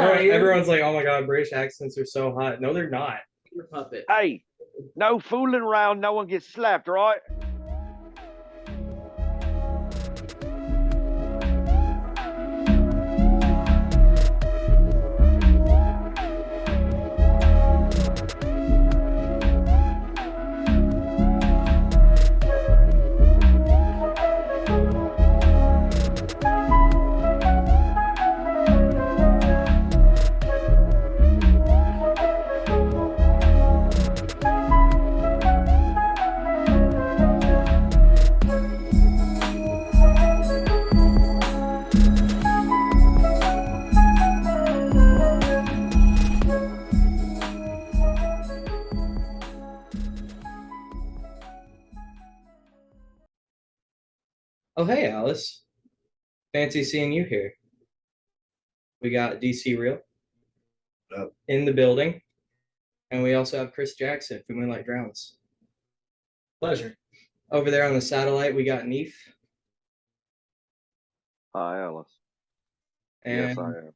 everyone's like, oh my God, British accents are so hot. No, they're not. You're a puppet. Hey, no fooling around. No one gets slapped, all right? Oh, hey, Alice. Fancy seeing you here. We got DC Real in the building. And we also have Kris Jackson from Moonlight Drowns. Pleasure. Over there on the satellite, we got Neif. Hi, Alice. And, yes, I am.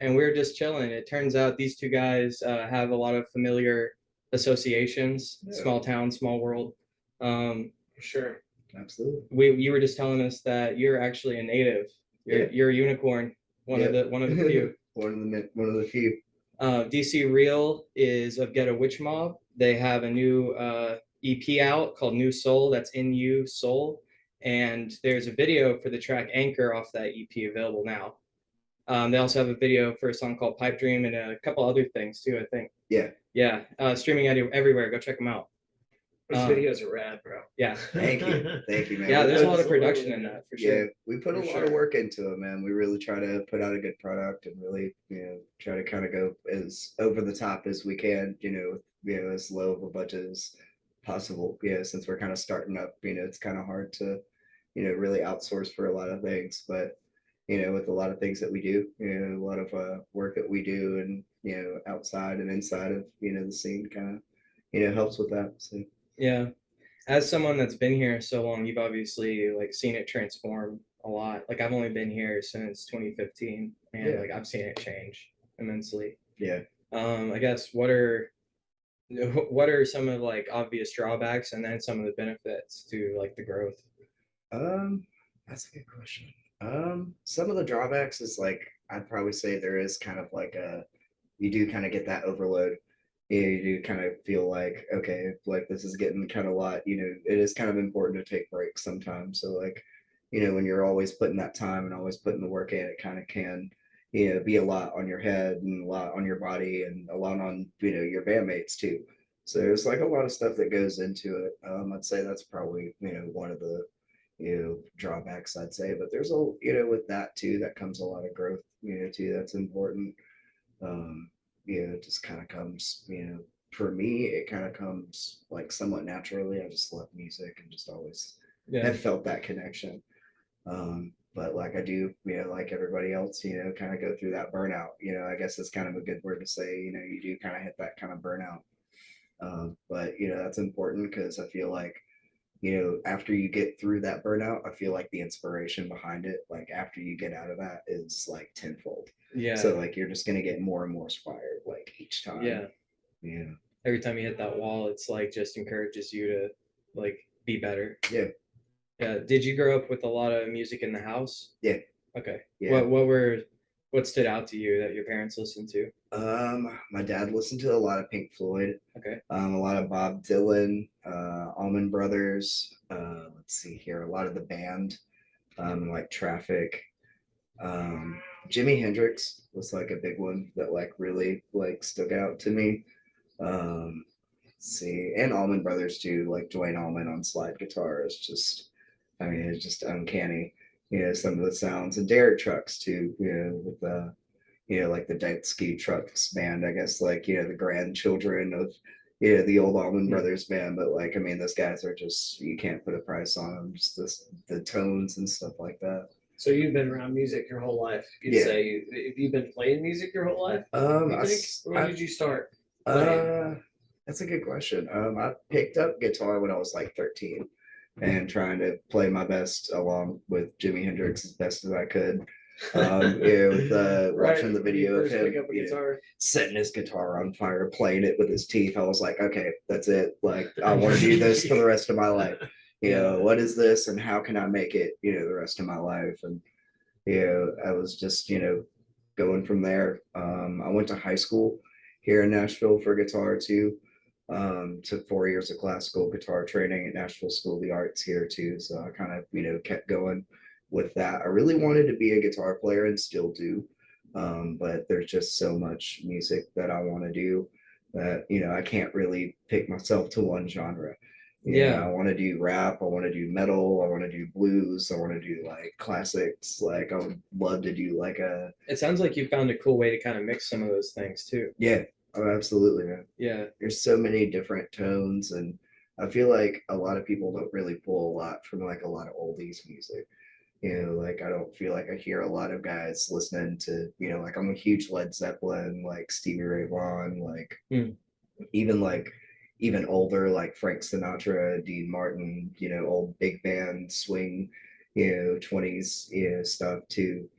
And we're just chilling. It turns out these two guys have a lot of familiar associations. Yeah. Small town, small world. For sure. Absolutely. You were just telling us that you're actually a native. You're a unicorn. One of the few. one of the few. DC Real is of Ghetto Witch Mob. They have a new EP out called New Soul. That's in you soul. And there's a video for the track Anchor off that EP available now. They also have a video for a song called Pipe Dream and a couple other things too, I think. Yeah. Streaming everywhere. Go check them out. Those videos are rad, bro. Yeah. Thank you, man. Yeah, there's a lot of production in that for sure. Yeah, we put a lot of work into it, man. We really try to put out a good product and really, try to kind of go as over the top as we can, as low of a budget as possible. Yeah, since we're kind of starting up, it's kind of hard to, really outsource for a lot of things. But, with a lot of things that we do, a lot of work that we do and, outside and inside of, the scene kind of, helps with that. So. Yeah. As someone that's been here so long, you've obviously seen it transform a lot. I've only been here since 2015 and I've seen it change immensely. Yeah. I guess what are some of obvious drawbacks and then some of the benefits to the growth? That's a good question. Some of the drawbacks is I'd probably say there is kind of you do kind of get that overload. You do kind of feel okay, this is getting kind of a lot, it is kind of important to take breaks sometimes. So when you're always putting that time and always putting the work in, it kind of can, be a lot on your head and a lot on your body and a lot on, your bandmates too. So there's a lot of stuff that goes into it. I'd say that's probably, one of the, drawbacks I'd say, but there's with that too, that comes a lot of growth, too, that's important. It just kind of comes, for me, it kind of comes somewhat naturally. I just love music and just always have felt that connection. But I do, like everybody else, kind of go through that burnout, I guess it's kind of a good word to say, you do kind of hit that kind of burnout. But, that's important because I feel after you get through that burnout, I feel the inspiration behind it, after you get out of that is tenfold. Yeah. So you're just gonna get more and more inspired each time. Yeah. Every time you hit that wall, it's just encourages you to be better. Yeah. Yeah. Did you grow up with a lot of music in the house? Yeah. Okay. Yeah. What stood out to you that your parents listened to? My dad listened to a lot of Pink Floyd. Okay. A lot of Bob Dylan, Allman Brothers. Let's see here, a lot of the band, Traffic. Jimi Hendrix was a big one that really stuck out to me. Let's see, and Allman Brothers too, Dwayne Allman on slide guitar is just, it's just uncanny. Some of the sounds, and Derek Trucks too, with the the Detsky Trucks band, I guess, the grandchildren of the old Allman Brothers band. But those guys are just, you can't put a price on them, just the tones and stuff like that. So you've been around music your whole life. You'd say, have you been playing music your whole life? When did you start playing? That's a good question. I picked up guitar when I was 13 and trying to play my best along with Jimi Hendrix as best as I could. With watching the video of him, guitar. setting his guitar on fire, playing it with his teeth. I was like, okay, that's it. Like, I want to do this for the rest of my life. What is this, and how can I make it, the rest of my life? And I was just, going from there. I went to high school here in Nashville for guitar too. Took 4 years of classical guitar training at Nashville School of the Arts here too. So I kind of, kept going with that. I really wanted to be a guitar player and still do. But there's just so much music that I want to do that, I can't really pick myself to one genre. I want to do rap, I want to do metal, I want to do blues, I want to do like classics. Like I would love to do like a. It sounds like you found a cool way to kind of mix some of those things too. Yeah. Oh, absolutely, man. Yeah. There's so many different tones, and I feel like a lot of people don't really pull a lot from like a lot of oldies music. Like I don't feel like I hear a lot of guys listening to, like I'm a huge Led Zeppelin, like Stevie Ray Vaughan, like even older like Frank Sinatra, Dean Martin, old big band swing, 20s, stuff too.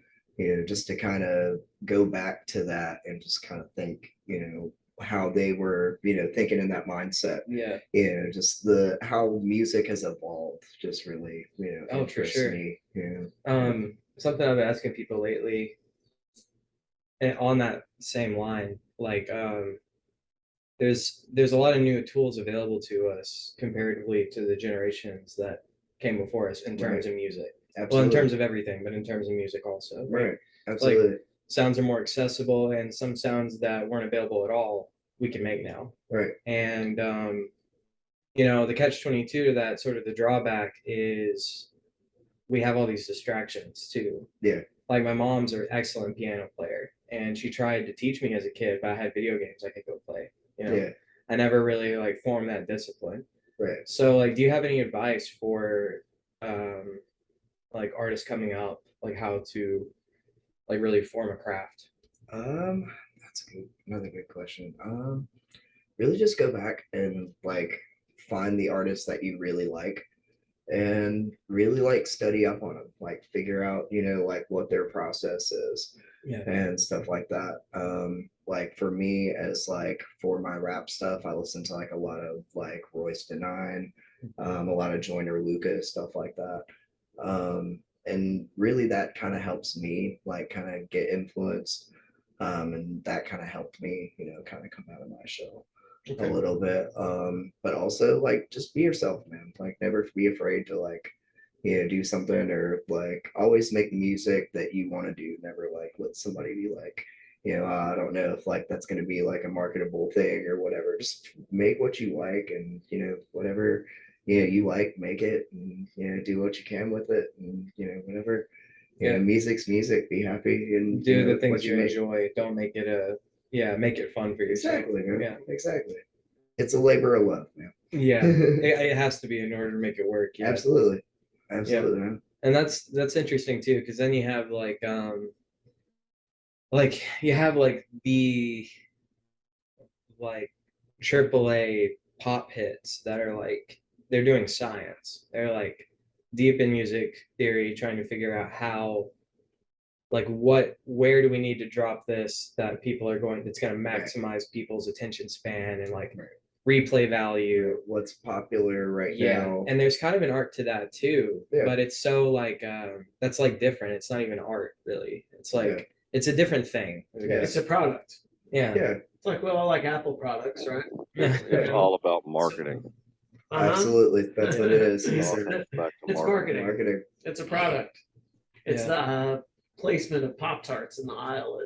Just to kind of go back to that and just kind of think, how they were, thinking in that mindset. Yeah. Just how music has evolved just really, interests sure. me. Something I've been asking people lately, and on that same line, like there's a lot of new tools available to us comparatively to the generations that came before us in terms of music. Absolutely. Well, in terms of everything, but in terms of music also. Right. Absolutely. Like sounds are more accessible, and some sounds that weren't available at all we can make now. Right. And the catch-22 to that, sort of the drawback, is we have all these distractions too. Yeah. Like my mom's an excellent piano player, and she tried to teach me as a kid, but I had video games I could go play. Yeah. I never really like formed that discipline. Right. So like, do you have any advice for like artists coming up, like how to like really form a craft? That's another good question. Really just go back and like find the artists that you really like and really like study up on them, like figure out, like what their process is. Yeah. And stuff like that. Like for me, as like for my rap stuff, I listen to like a lot of like Royce da Nine, a lot of Joyner Lucas, stuff like that. And really that kind of helps me like kind of get influenced. And that kind of helped me, kind of come out of my shell a little bit. But also like just be yourself, man. Like never be afraid to like, do something, or like always make music that you want to do. Never like let somebody be like, I don't know if like that's going to be like a marketable thing or whatever. Just make what you like, and whatever you like, make it, and do what you can with it, and whatever. Music's music. Be happy and do the things you enjoy. Don't make it make it fun for yourself. Exactly, man. Yeah, exactly. It's a labor of love, man. Yeah, it has to be in order to make it work. Yeah. Absolutely, man. And that's interesting too, because then you have like you have like the like AAA pop hits that are like they're doing science. They're like deep in music theory, trying to figure out how, like where do we need to drop this that people are going, that's going to maximize people's attention span and like replay value. What's popular right now. And there's kind of an art to that too, but it's so like that's like different. It's not even art really. It's like it's a different thing. It's a product. Yeah. It's like, well, I like Apple products, right? It's all about marketing. Absolutely, that's what it is. It's marketing. It's a product. It's the placement of Pop-Tarts in the aisle.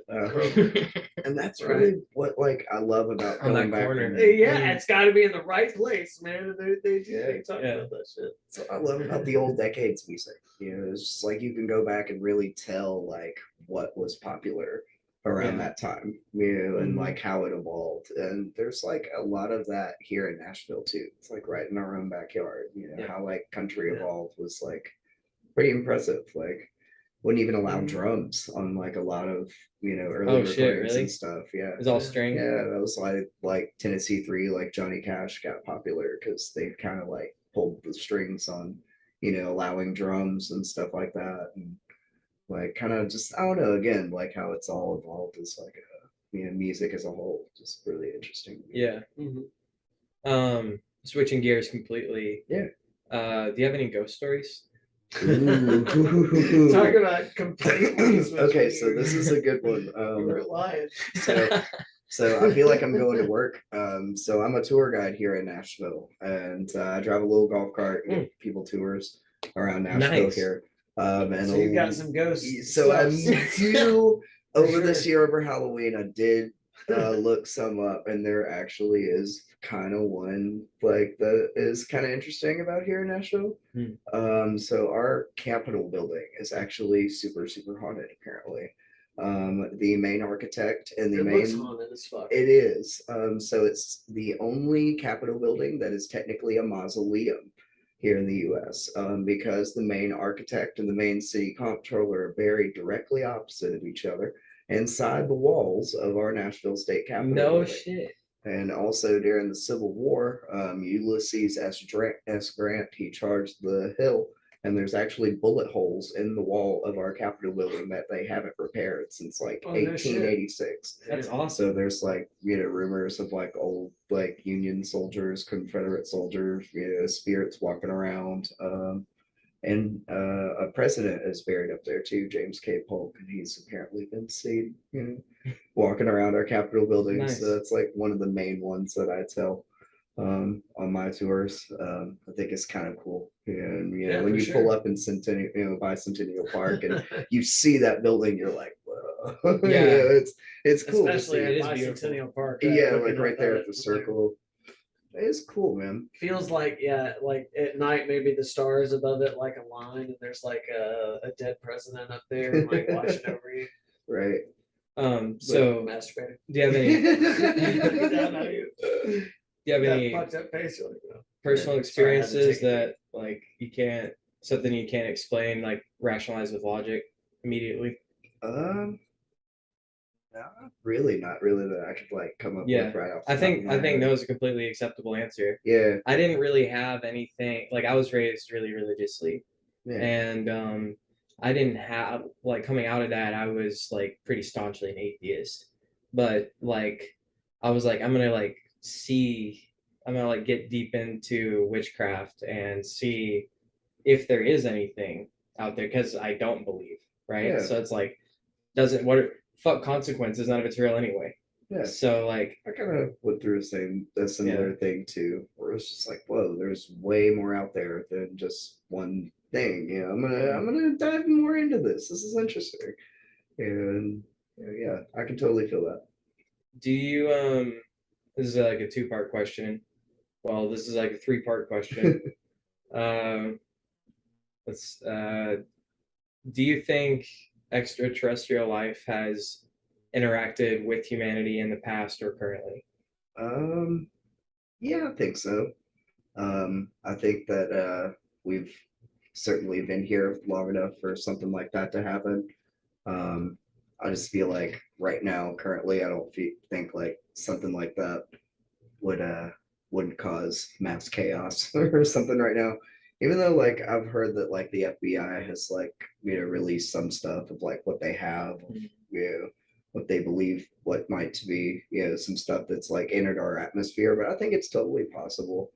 And that's really what like I love about going back. It's got to be in the right place, man. They talk about that shit. So I love about the old decades music. It's just like you can go back and really tell like what was popular around that time, and like how it evolved. And there's like a lot of that here in Nashville too. It's like right in our own backyard. How like country evolved was like pretty impressive. Like wouldn't even allow drums on like a lot of early recordings and stuff. It was all string. That was like Tennessee 3, like Johnny Cash got popular because they kind of like pulled the strings on allowing drums and stuff like that. And like kind of just I don't know again like how it's all evolved as like music as a whole, just really interesting. Yeah. Switching gears completely. Yeah. Do you have any ghost stories? Talk about completely. Okay, so this is a good one. You were lying. So I feel like I'm going to work. So I'm a tour guide here in Nashville, and I drive a little golf cart and give people tours around Nashville Nice. here. And So you got some ghosts. So I do over Sure. this year over Halloween. I did look some up, and there actually is kind of one like that is kind of interesting about here in Nashville. So our Capitol building is actually super haunted apparently. The main architect and the It main looks haunted as fuck. it is. So it's the only Capitol building that is technically a mausoleum here in the US, because the main architect and the main city comptroller are buried directly opposite of each other inside the walls of our Nashville State Capitol. No building. shit. And also during the Civil War, Ulysses S. Grant, he charged the hill, and there's actually bullet holes in the wall of our Capitol building that they haven't repaired since like Oh, no shit. 1886. That's awesome. So there's like, rumors of like old like Union soldiers, Confederate soldiers, spirits walking around. And a president is buried up there too, James K. Polk, and he's apparently been seen, walking around our Capitol building. Nice. So that's like one of the main ones that I tell on my tours. I think it's kind of cool. And when you pull up in Centennial, Bicentennial Park, and you see that building, you're like, whoa. Yeah. It's cool. Especially It at is beautiful. Bicentennial Park. Yeah, looking like right there at the like, circle. It's cool, man. feels like like at night maybe the stars above it like a line, and there's like a dead president up there like watching over you. Right. So Masturbating. do you have any Do you have any fucked up face? You're like, no. personal Yeah, sorry, I had to experiences take a that like something you can't explain, like rationalize with logic immediately? Not really that I could like come up Yeah. with right off. I think no that was a completely acceptable answer. Yeah. I didn't really have anything, like I was raised really religiously, Yeah. and I didn't have, like, coming out of that, I was like pretty staunchly an atheist, but like I was like I'm gonna like get deep into witchcraft and see if there is anything out there, because I don't believe, right? Yeah. So it's like, fuck consequences, none of it's real anyway. Yeah. So like I kind of went through a similar thing too, where it's just like, whoa, there's way more out there than just one thing. I'm gonna dive more into this. This is interesting, and yeah, I can totally feel that. do you this is like a two-part question. Well, this is like a three-part question. let's Do you think extraterrestrial life has interacted with humanity in the past or currently? Yeah, I think so. I think that we've certainly been here long enough for something like that to happen. I just feel like right now, currently, I don't think like something like that wouldn't cause mass chaos or something right now. Even though like I've heard that like the FBI has like released some stuff of like what they have, what they believe what might be some stuff that's like entered our atmosphere, but I think it's totally possible.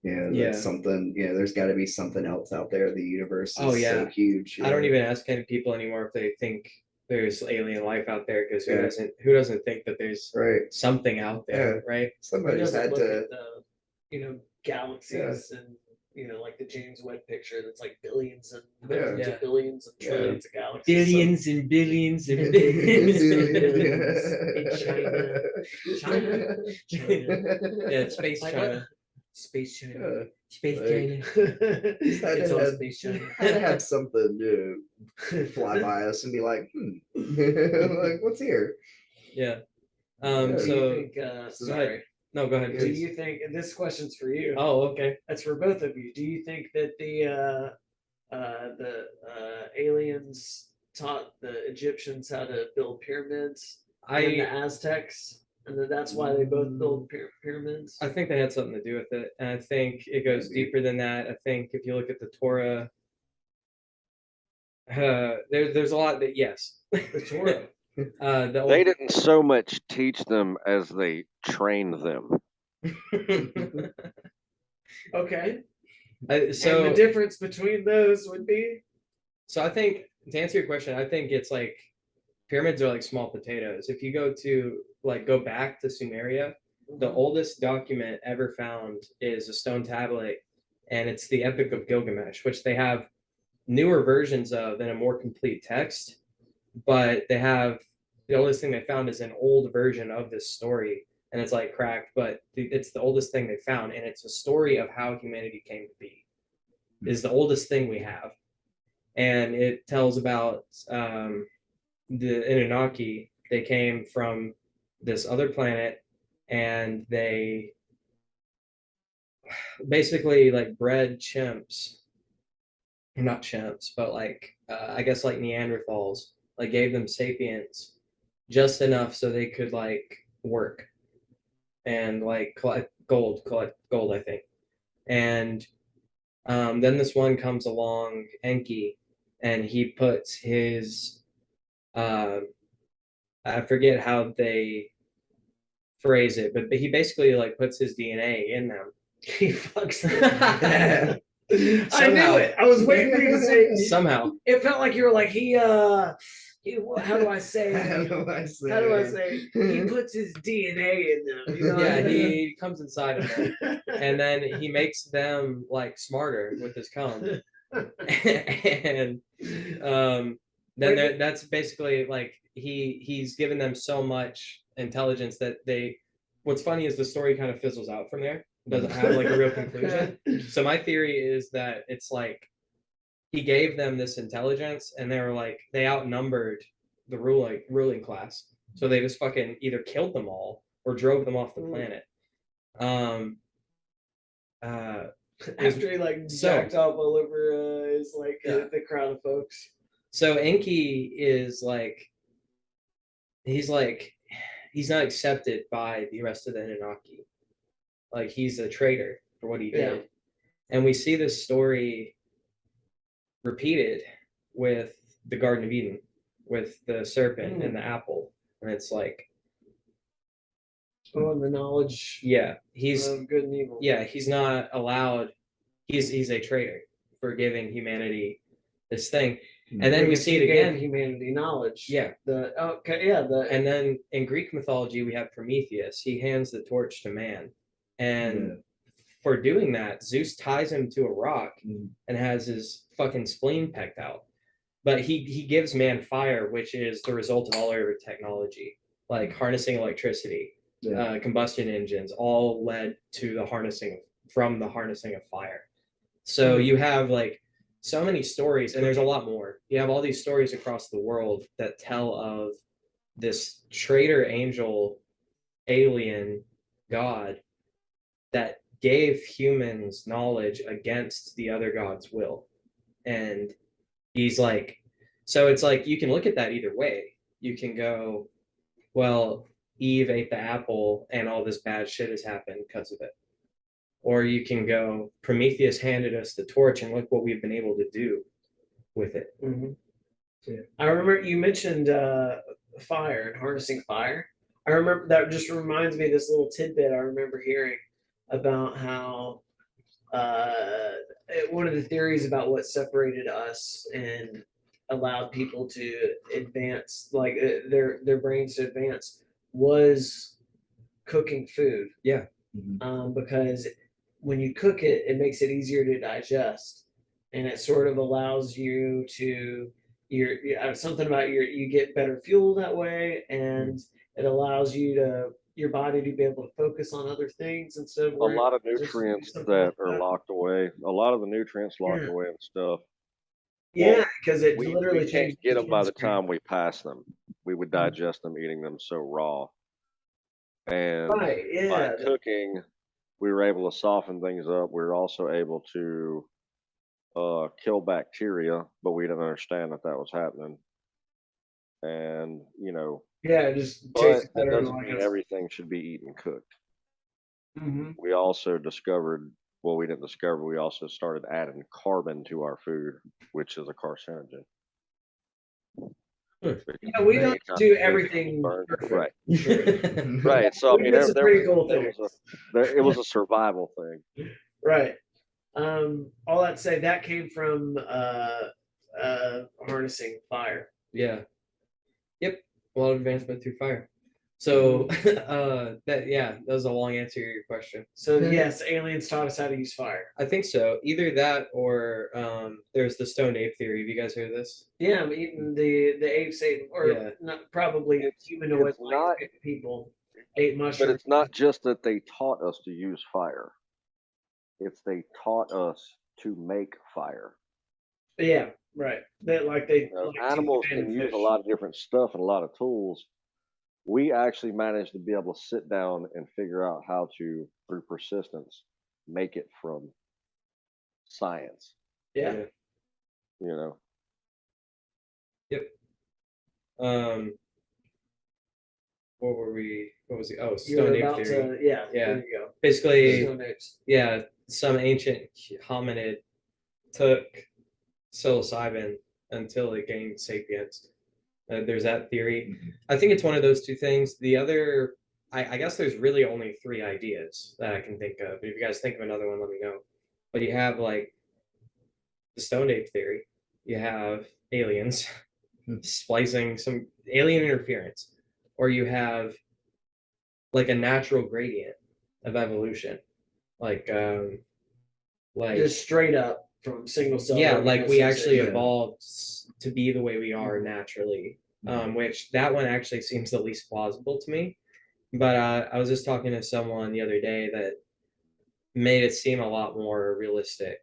That's something. There's got to be something else out there. The universe is so huge. I don't even ask any people anymore if they think there's alien life out there, because who doesn't think that there's something out there, right? Somebody's had to, at the, galaxies and like the James Webb picture that's like billions and hundreds of billions and trillions of galaxies. Billions and billions and billions. In China. Yeah, space China. Space China. Space China. It's all space China. Had to have something to fly by us and be like, like, what's here? Yeah. Do you So think, sorry. No, go ahead. Do you think, and this question's for you? Oh, okay. That's for both of you. Do you think that the aliens taught the Egyptians how to build pyramids and the Aztecs, and that's why they both built pyramids? I think they had something to do with it, and I think it goes deeper than that. I think if you look at the Torah, There's a lot that yes. Rhetoric. The They old didn't so much teach them as they trained them. Okay. I- And so the difference between those would be. so I think to answer your question, I think it's like pyramids are like small potatoes. If you go back to Sumeria, the oldest document ever found is a stone tablet, and it's the Epic of Gilgamesh, which they have newer versions of in a more complete text, but they have the oldest thing they found is an old version of this story, and it's like cracked, but it's the oldest thing they found, and it's a story of how humanity came to be. Is the oldest thing we have, and it tells about the Anunnaki. They came from this other planet, and they basically like bred chimps, not chimps, but like I guess like Neanderthals, like gave them sapiens just enough so they could like work and like collect gold, I think. And then this one comes along, Enki, and he puts his uh, I forget how they phrase it, but he basically like puts his DNA in them. He fucks them. I Somehow. knew it. I was waiting for you to say it. Somehow. It felt like you were like he how do I say How it? do I say? How do I say it? He puts his DNA in them. You know Yeah, what I mean? he comes inside of them, and then he makes them like smarter with his cum. And then that's basically like he's given them so much intelligence that they. What's funny is the story kind of fizzles out from there. It doesn't have like a real conclusion. So my theory is that it's like he gave them this intelligence, and they were like they outnumbered the ruling class, so they just fucking either killed them all or drove them off the planet. Um, After he like jacked off all over his like the crowd of folks. So Enki is like he's not accepted by the rest of the Anunnaki. Like he's a traitor for what he did. Yeah. And we see this story repeated with the Garden of Eden, with the serpent and the apple. And it's like and the knowledge he's of good and evil. Yeah, he's not allowed. He's a traitor for giving humanity this thing. And then we see it again. Humanity knowledge. Yeah. And then in Greek mythology, we have Prometheus. He hands the torch to man. And for doing that, Zeus ties him to a rock and has his fucking spleen pecked out. But he gives man fire, which is the result of all our technology, like harnessing electricity, combustion engines, all led to the harnessing of fire. So you have like so many stories, and there's a lot more. You have all these stories across the world that tell of this traitor angel, alien god that gave humans knowledge against the other god's will. And he's like, so it's like you can look at that either way. You can go, well, Eve ate the apple and all this bad shit has happened because of it. Or you can go, Prometheus handed us the torch and look what we've been able to do with it. I remember you mentioned fire and harnessing fire. I remember that just reminds me of this little tidbit I remember hearing about how one of the theories about what separated us and allowed people to advance, like their brains to advance, was cooking food. Yeah. Because when you cook it, it makes it easier to digest, and it sort of allows you to something about you get better fuel that way, and it allows your body to be able to focus on other things instead of a lot of nutrients that are locked away. A lot of the nutrients locked away and stuff. Yeah, because it we literally can't changed get the them by the chemistry. time we pass them. We would digest them eating them so raw. And Right, yeah. by cooking, we were able to soften things up. We were also able to kill bacteria, but we didn't understand that was happening. And Yeah, just but tastes that better. doesn't mean everything should be eaten cooked. Mm-hmm. We also discovered, we didn't discover, we also started adding carbon to our food, which is a carcinogen. Yeah, we don't do everything perfect. Right. Sure. Right. So I We mean, did some pretty cool there things. it was a survival thing. Right. All that to say, that came from harnessing fire. Yeah. Yep. A lot of advancement through fire. So that was a long answer to your question. So yes, aliens taught us how to use fire. I think so. Either that or there's the stoned ape theory. Have you guys heard of this? Yeah, I'm eating the apes ate, or Yeah. not probably humanoid it's not- like people ate But mushrooms. it's not just that they taught us to use fire. It's they taught us to make fire. Yeah, right. They like You know, like animals teach man can to use fish. a lot of different stuff and a lot of tools. We actually managed to be able to sit down and figure out how to, through persistence, make it from science. Yeah. You know, Yep. What were we? What was it? Oh, You were stoned ape about theory. to, yeah, Yeah. there you go. Basically, Stone apes. yeah, some ancient hominid took psilocybin until it gained sapience. There's that theory. I think it's one of those two things. The other, I guess there's really only three ideas that I can think of. If you guys think of another one, let me know. But you have like the stoned ape theory. You have aliens splicing some alien interference, or you have like a natural gradient of evolution, like Just straight up from single cell. yeah, like we actually organization. evolved to be the way we are naturally, which that one actually seems the least plausible to me. But I was just talking to someone the other day that made it seem a lot more realistic.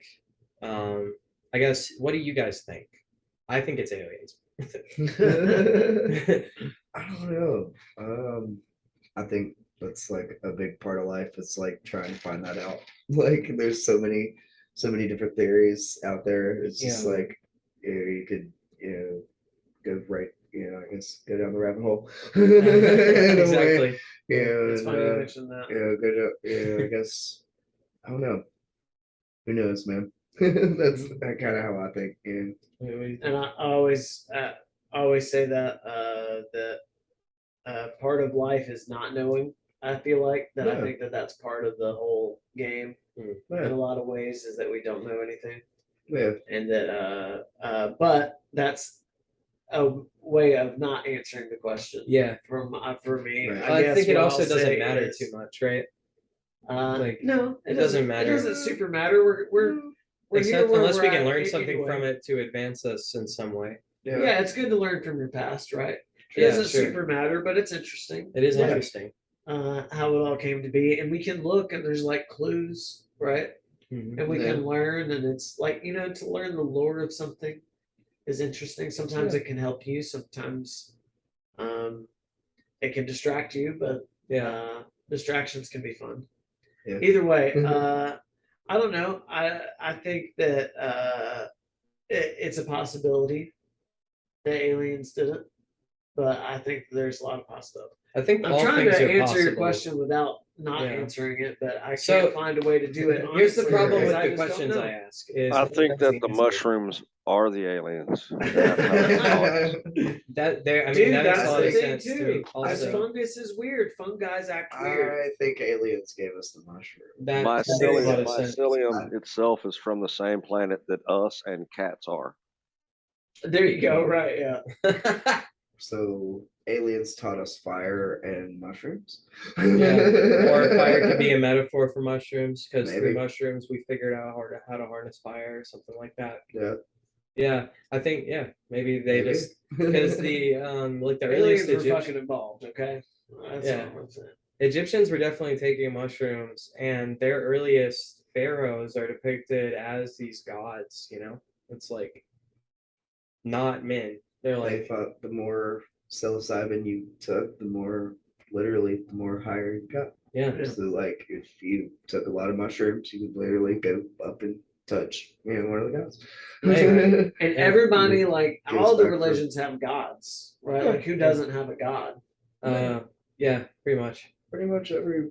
I guess, what do you guys think? I think it's aliens. I don't know. I think that's like a big part of life. It's like trying to find that out. Like there's so many different theories out there. It's just Yeah. like you could go right, I guess go down the rabbit hole. In a way. Exactly. It's And funny you mentioned that. go to, I guess I don't know. Who knows, man? That's kind of how I think. Yeah. And I always say that part of life is not knowing. I feel like that. I Yeah. think that that's part of the whole game in Yeah. a lot of ways, is that we don't know anything, Yeah. and that but that's a way of not answering the question. Yeah. For me, Right. I guess think it what also I'll doesn't say matter is, too much, right? Like, no, it doesn't matter. It doesn't super matter. We're Except here where unless we we're can at learn something anyway. from it to advance us in some way. Yeah, it's good to learn from your past, right? It Yeah, doesn't sure. super matter, but it's interesting. It is Yeah. interesting. How it all came to be, and we can look, and there's like clues, right? Mhm. And we Yeah. can learn, and it's like, to learn the lore of something is interesting. Sometimes it can help you, sometimes it can distract you, but Yeah. distractions can be fun. Yeah. Either way, I don't know. I think that it's a possibility that aliens did it, but I think there's a lot of possibility. I think I'm all trying things to are answer your possible. question without not Yeah. answering it, but I So, can't find a way to do it. Here's the honestly, problem because with I the just don't questions know. I ask. Is I think that the answer. mushrooms are the aliens. And that's how they taught us. That there, I mean, Dude, that makes that's a lot the of thing sense to me. too. Because Also, fungus is weird. Fungi act weird. I think aliens gave us the mushroom. that makes a lot of sense. Mycelium itself is from the same planet that us and cats are. There you go. Right? Yeah. So aliens taught us fire and mushrooms. Yeah. Or fire could be a metaphor for mushrooms, because through Maybe. mushrooms we figured out how to harness fire or something like that. Yeah. Yeah, I think maybe they Maybe. just because the like the Aliens earliest were fucking Egyptians, involved. Okay. That's Yeah. all I'm saying. Egyptians were definitely taking mushrooms, and their earliest pharaohs are depicted as these gods. It's like not men. They're They like thought the more psilocybin you took, the more higher you got. yeah. So like if you took a lot of mushrooms, you would literally go up and touch, one of the gods. Right. And Yeah. everybody, like Goes all the back to- religions have gods, right? Yeah. Like who doesn't have a god? Yeah, pretty much. Pretty much every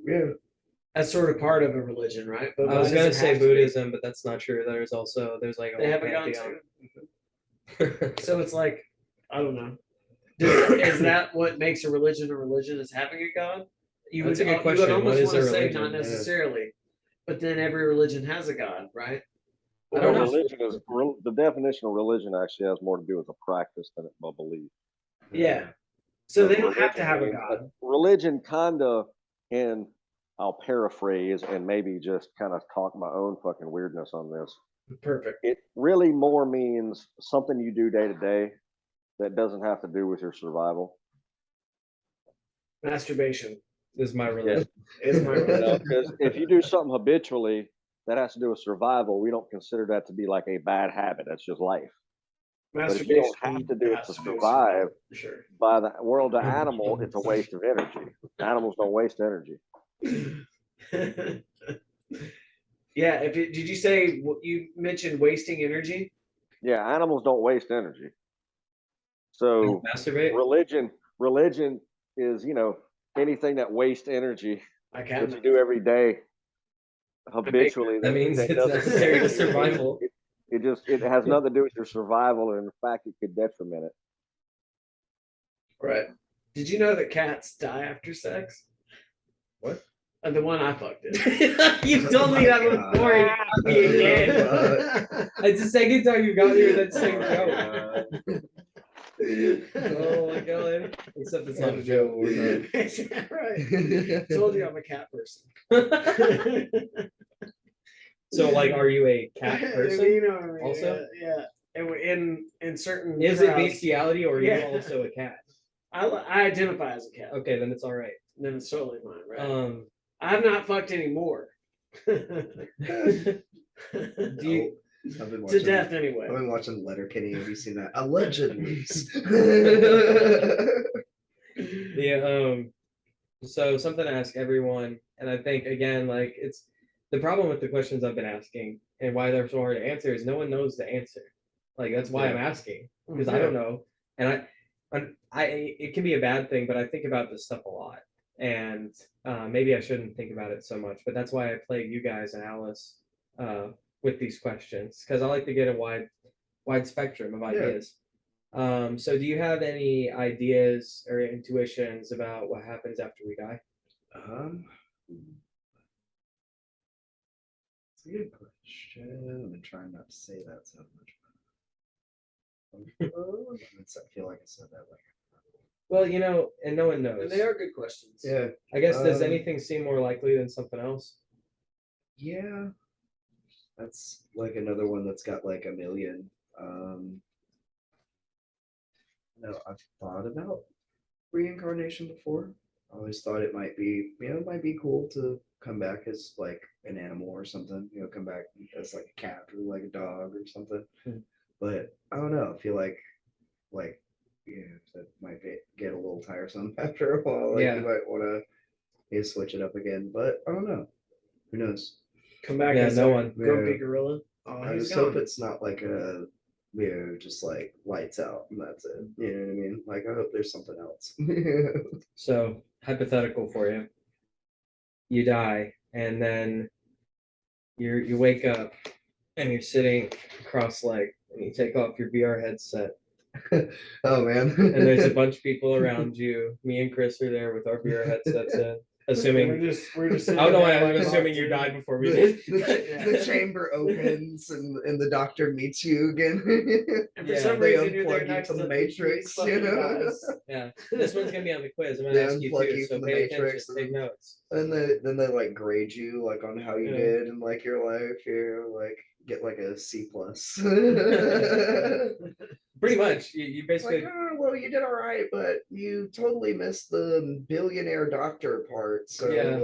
That's sort of part of a religion, right? But I why was does gonna it say have to be? Buddhism, but that's not true. There's like a They whole have a god pantheon. too. So it's like I don't know. Is that what makes a religion a religion? Is having a god? That's a good You question. would What almost is want a to say religion? not Yeah. necessarily, but then every religion has a god, right? I Well, don't know. religion is the definition of religion actually has more to do with a practice than a belief. Yeah. So they don't have to Religion have a means- god. Religion kind of, and I'll paraphrase and maybe just kind of talk my own fucking weirdness on this. Perfect. It really more means something you do day to day that doesn't have to do with your survival. Masturbation This is my religion. is my You know, religion. because if you do something habitually that has to do with survival, we don't consider that to be like a bad habit. That's just life. But if you Masturbation don't have to do it has to do with survive, survival, for sure. by the world of animal, it's a waste of energy. Animals don't waste energy. Yeah. Did you say you mentioned wasting energy? Yeah, animals don't waste energy. So Masturbate. religion is, anything that wastes energy I that can. you do every day habitually. That means it's doesn't- necessary to survival. It has nothing to do with your survival, and in fact, it could detriment it. Right. Did you know that cats die after sex? What? The one I fucked in. You told me that before. and you got me again. It's the second time you got me with that same joke. Oh my god! Except it's not a joke. Right. Told you I'm a cat person. So, like, are you a cat person? You know what I mean? Also? Yeah. In certain Is it crowds, bestiality, or are Yeah. you also a cat? I identify as a cat. Okay, then it's all right. Then it's totally mine, right? Do I have not fucked anymore. you? I've been To watching, death anyway. I've been watching Letterkenny. Have you seen that? Allegedly. Yeah. So something to ask everyone, and I think again, like it's the problem with the questions I've been asking and why they're so hard to answer is no one knows the answer. Like that's why I'm asking because I don't know, and I it can be a bad thing, but I think about this stuff a lot, and maybe I shouldn't think about it so much, but that's why I play you guys and Alice with these questions because I like to get a wide spectrum of ideas. So do you have any ideas or intuitions about what happens after we die? It's a good question. I've been trying not to say that so much. I feel like I said that like. Well, and no one knows. And they are good questions. Yeah. I guess does Um, anything seem more likely than something else? Yeah. That's like another one that's got like a million. No, I've thought about reincarnation before. I always thought it might be, it might be cool to come back as like an animal or something, come back as like a cat or like a dog or something. But I don't know. I feel like that might get a little tiresome after a while. Like Yeah. you might want to switch it up again, but I don't know. Who knows? Come back Yeah, as no a one. grumpy Yeah. gorilla. Oh, I he's just hope gone. it's not like a just like lights out and that's it. You know what I mean? Like I hope there's something else. So hypothetical for you. You die and then you wake up and you're sitting cross-legged and you take off your VR headset Oh man. and there's a bunch of people around you. Me and Kris are there with our VR headsets in. Assuming We're just I don't know why I'm like assuming you died before we did. the chamber opens and the doctor meets you again. And for Yeah. some They reason you're there unplug you next from to the Matrix, you know? Yeah. This one's gonna be on the quiz. I'm They gonna ask you unplug too. you So from the pay attention, Matrix take and- notes. And then they like grade you like on how you Yeah. did and like your life. You like get like a C plus. Pretty much. You basically Like, oh, well, you did all right, but you totally missed the billionaire doctor part. So, Yeah.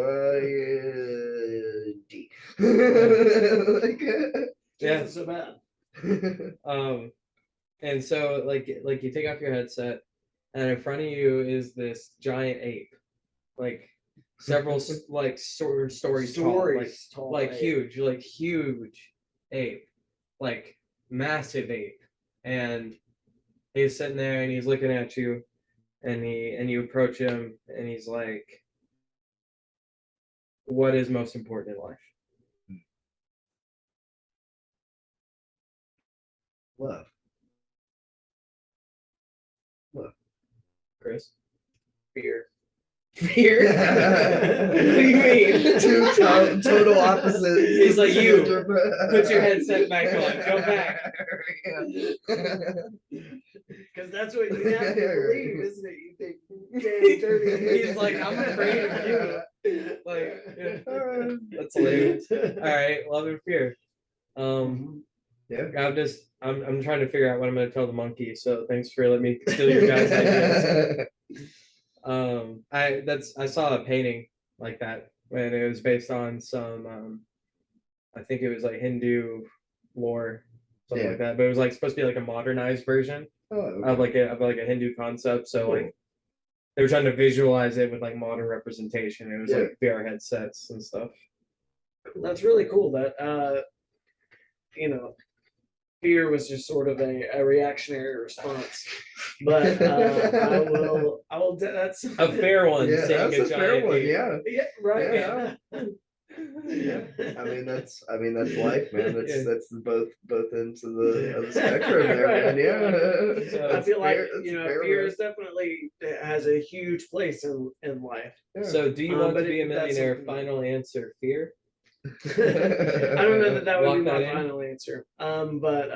D. Yeah. so bad. And so like you take off your headset and in front of you is this giant ape. Like several like stories tall, like ape. huge ape, like massive ape, and he's sitting there and he's looking at you, and you approach him and he's like, "What is most important in life?" Love. Kris? Fear. Fear? What do you mean? Two total opposites. He's like, you, put your headset back on, go back. Because that's what you have to believe, isn't it? You think damn dirty. He's like, I'm afraid of you. Like, yeah. That's hilarious. All right, love and fear. Yeah. I'm trying to figure out what I'm gonna tell the monkey. So thanks for letting me steal your guys' ideas. I saw a painting like that when it was based on some I think it was like Hindu lore, something like that. But it was like supposed to be like a modernized version of like a Hindu concept. So like they were trying to visualize it with like modern representation. It was like VR headsets and stuff. That's really cool. That fear was just sort of a reactionary response. But I will. That's A fair one. Yeah, saying that's a fair one. Yeah. yeah, right. Yeah. Yeah. I mean that's life, man. Yeah. That's both ends of the spectrum there, Right. man. Yeah. So I feel like That's fair, fear man. is definitely has a huge place in life. Yeah. So do you want but to be a that's millionaire? something- Final answer, fear. I don't know that would Lock be my that in. final answer. But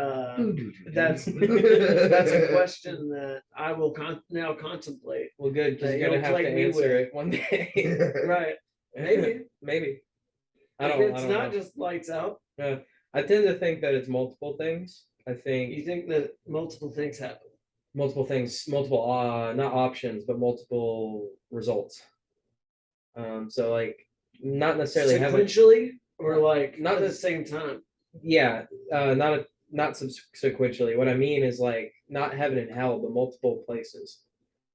that's a question that I will now contemplate. Well, good, because That you're gonna you'll have to plague me answer with. it one day. Right. Maybe. Maybe. I If don't. it's I don't not know. just lights out, I tend to think that it's multiple things. I think you think that multiple things happen. multiple things, multiple not options, but multiple results. So like not necessarily having, Sequentially or like not at the the- same time. yeah, not sequentially. What I mean is like not heaven and hell, but multiple places.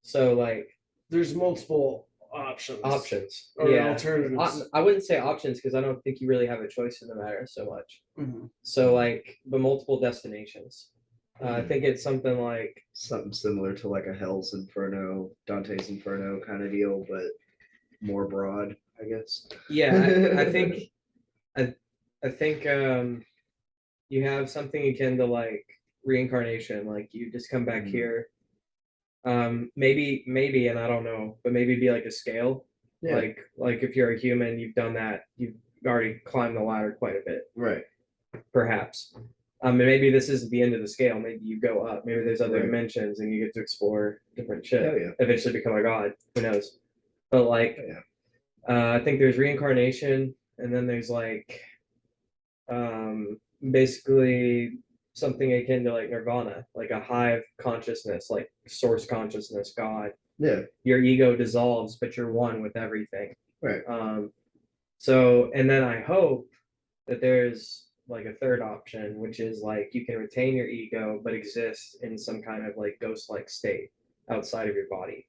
So like There's multiple options. Or yeah. alternatives. I wouldn't say options because I don't think you really have a choice in the matter so much. Mhm. So like, but multiple destinations. I think it's something like Something similar to like a Hell's Inferno, Dante's Inferno kind of deal, but more broad, I guess. yeah. I think you have something akin to like reincarnation. Like you just come back here. Maybe, and I don't know, but maybe be like a scale. Yeah. Like if you're a human, you've done that. You've already climbed the ladder quite a bit, Right. perhaps. And maybe this isn't the end of the scale. Maybe you go up. Maybe there's other Right. dimensions, and you get to explore different shit. Oh, yeah. Eventually become a god. Who knows? But like, I think there's reincarnation, and then there's like, basically something akin to like nirvana, like a hive consciousness, like source consciousness, God. Yeah. Your ego dissolves, but you're one with everything. Right. So, and then I hope that there's like a third option, which is like you can retain your ego, but exist in some kind of like ghost-like state outside of your body.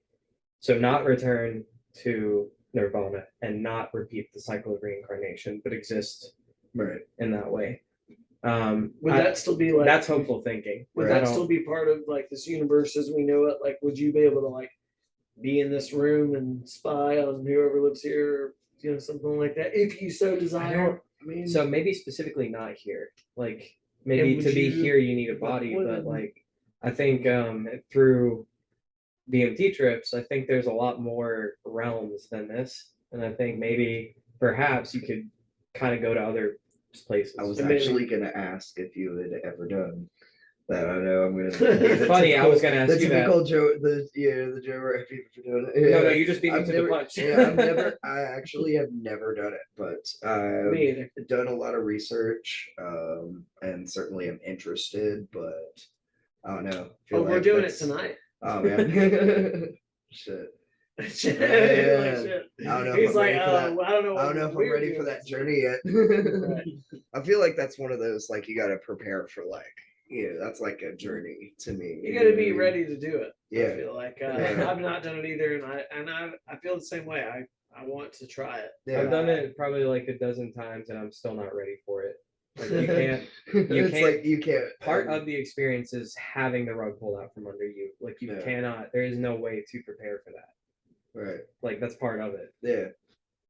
So not return to nirvana and not repeat the cycle of reincarnation, but exist Right. in that way. Would that still be like That's hopeful thinking. would I that don't- still be part of like this universe as we know it? Like would you be able to like be in this room and spy on whoever lives here, or, something like that, if you so desire? I mean, So maybe specifically not here. Like And maybe would to be you- here you need a but body, what- but like I think through DMT trips, I think there's a lot more realms than this. And I think maybe perhaps you could kind of go to other places. I was And maybe- actually gonna ask if you had ever done that. I know I'm gonna. Funny, I was gonna ask the you that. typical Joe, the Joe Rogan people for doing it. No, you just beat me I've to never, the punch. I actually have never done it, but I've Me either. done a lot of research, and certainly am interested, but I don't know. I feel Oh, we're like doing it that's- tonight. Oh man, shit. Shit. Yeah. Like, shit. I don't know if He's I'm like, ready for that. I don't know. I don't know if I'm ready for that journey yet. Right. I feel like that's one of those like you got to prepare for that's like a journey to me. You got to be know what I mean? ready to do it. Yeah. I feel like Yeah. I've not done it either, and I feel the same way. I want to try it. Yeah. I've done it probably like a dozen times and I'm still not ready for it. Like you can't It's can't- like you can't. part of the experience is having the rug pulled out from under you. Like you Yeah. cannot, there is no way to prepare for that. Right. Like that's part of it. Yeah.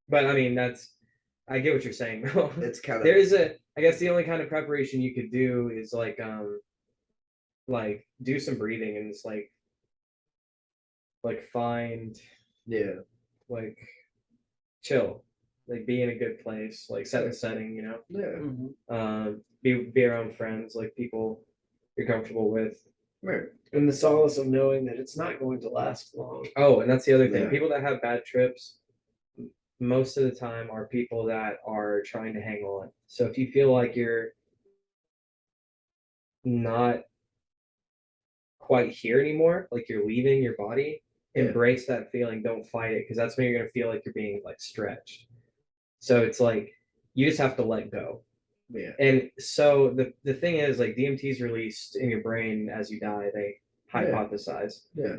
But I mean I get what you're saying. It's kind of. There is I guess the only kind of preparation you could do is like do some breathing and it's like like find Yeah. like chill, like be in a good place, like set the setting, you know. Yeah. Be around friends, like people you're comfortable with. Right. And the solace of knowing that it's not going to last long. Oh, and that's the other thing. Yeah. People that have bad trips, most of the time, are people that are trying to hang on. So if you feel like you're not quite here anymore, like you're leaving your body, Yeah. embrace that feeling. Don't fight it, because that's when you're gonna feel like you're being like stretched. So it's like you just have to let go. Yeah. And so the thing is, like, DMT is released in your brain as you die. They hypothesize. Yeah.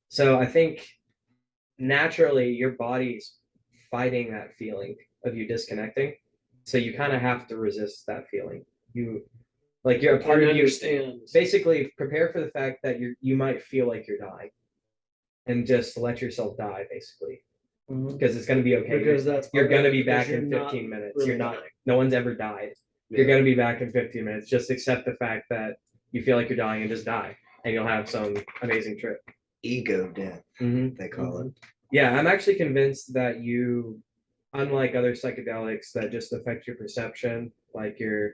So I think naturally your body's fighting that feeling of you disconnecting. So you kind of have to resist that feeling. You like you're a part of you. Understand. Basically, prepare for the fact that you might feel like you're dying, and just let yourself die, basically, because it's gonna be okay. Because that's You're part of gonna it, be because back you're in not 15 minutes. really You're not. dying. No one's ever died. Yeah. You're gonna be back in 15 minutes. Just accept the fact that you feel like you're dying and just die, and you'll have some amazing trip. Ego death, they call it. Yeah, I'm actually convinced that you, unlike other psychedelics that just affect your perception, like your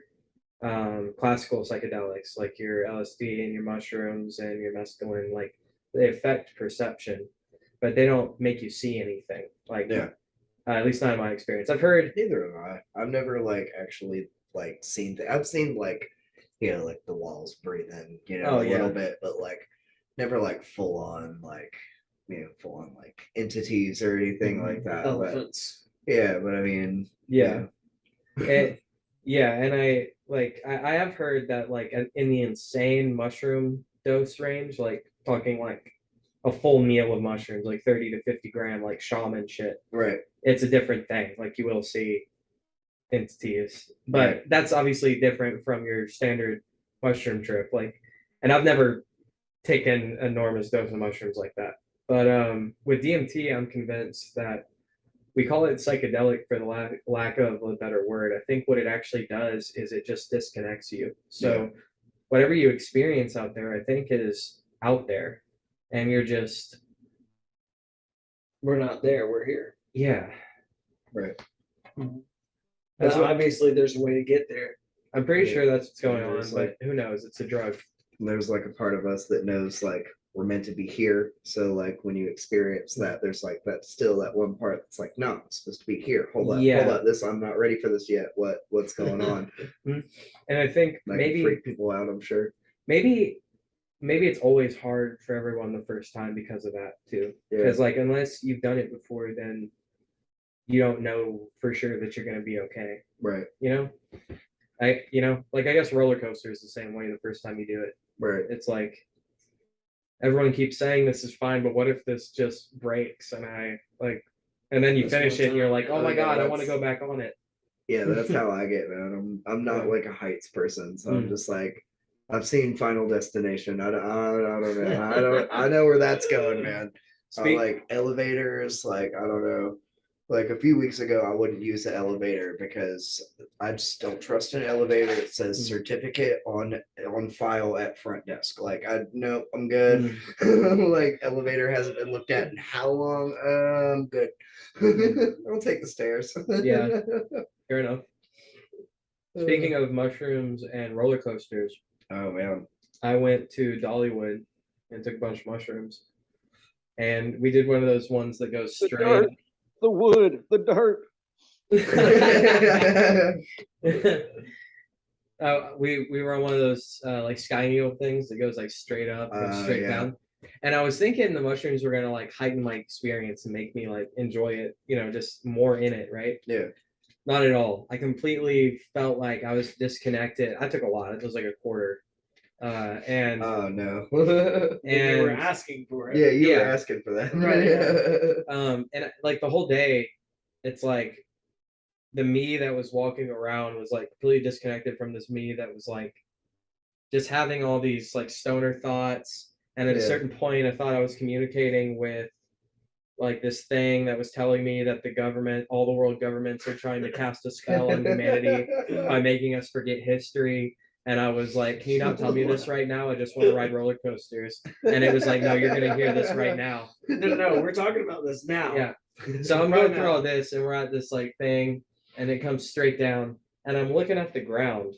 classical psychedelics, like your LSD and your mushrooms and your mescaline, like they affect perception, but they don't make you see anything. Like, Yeah. At least not in my experience. I've heard. Neither have I. I've never like actually like seen. I've seen like, like the walls breathing, Oh, a yeah. little bit, but like never like full on like, full on like entities or anything like that. Elephants. But, yeah, but I mean, Yeah. Yeah, and I have heard that like in the insane mushroom dose range, like talking like a full meal of mushrooms, like 30 to 50 gram, like shaman shit, right. it's a different thing. Like you will see entities, but Right. that's obviously different from your standard mushroom trip. Like, and I've never taken enormous dose of mushrooms like that. But with DMT, I'm convinced that we call it psychedelic for the lack of a better word. I think what it actually does is it just disconnects you. So whatever you experience out there, I think is out there, and you're just We're not there. We're here. yeah. Right. That's But what obviously, there's a way to get there. I'm pretty sure that's what's going And on, there's, but like- who knows? It's a drug. There's like a part of us that knows like we're meant to be here. So like when you experience that, there's like that still that one part that's like, no, I'm supposed to be here. Hold Yeah. up. This I'm not ready for this yet. What's going on? And I think That can maybe freak people out, I'm sure. maybe it's always hard for everyone the first time because of that too. Yeah. Because like unless you've done it before, then you don't know for sure that you're gonna be okay. Right. I guess roller coaster is the same way the first time you do it. Right. It's like everyone keeps saying this is fine, but what if this just breaks and and then you This finish one it and you're time. like, oh Oh, my yeah, God, I want to that's- go back on it. Yeah, that's how I get, man. I'm not Yeah. like a heights person, so Mm. I'm just like I've seen Final Destination. I don't know. I know where that's going, man. Speak- Like elevators, like I don't know. Like a few weeks ago, I wouldn't use the elevator because I just don't trust an elevator. It says certificate on file at front desk. Like no, I'm good. Like elevator hasn't been looked at in how long? I'm good. I'll take the stairs. Yeah. Fair enough. Speaking of mushrooms and roller coasters, Oh man. I went to Dollywood and took a bunch of mushrooms. And we did one of those ones that goes The straight. dirt, the wood, the dirt. We were on one of those like sky needle things that goes like straight up and straight Yeah. down. And I was thinking the mushrooms were gonna like heighten my experience and make me like enjoy it, just more in it, right? Yeah. Not at all. I completely felt like I was disconnected. I took a lot. It was like a quarter. And Oh no. And you were and asking for it. Yeah, you were Yeah. asking for that. Right. and like the whole day, it's like the me that was walking around was like completely disconnected from this me that was like just having all these like stoner thoughts. And at a Yeah. certain point, I thought I was communicating with like this thing that was telling me that the government, all the world governments are trying to cast a spell on humanity by making us forget history. And I was like, can you not tell me this right now? I just want to ride roller coasters. And it was like, no, you're going to hear this right now. No, we're talking about this now. Yeah. So I'm Right going through now. all this and we're at this like thing and it comes straight down and I'm looking at the ground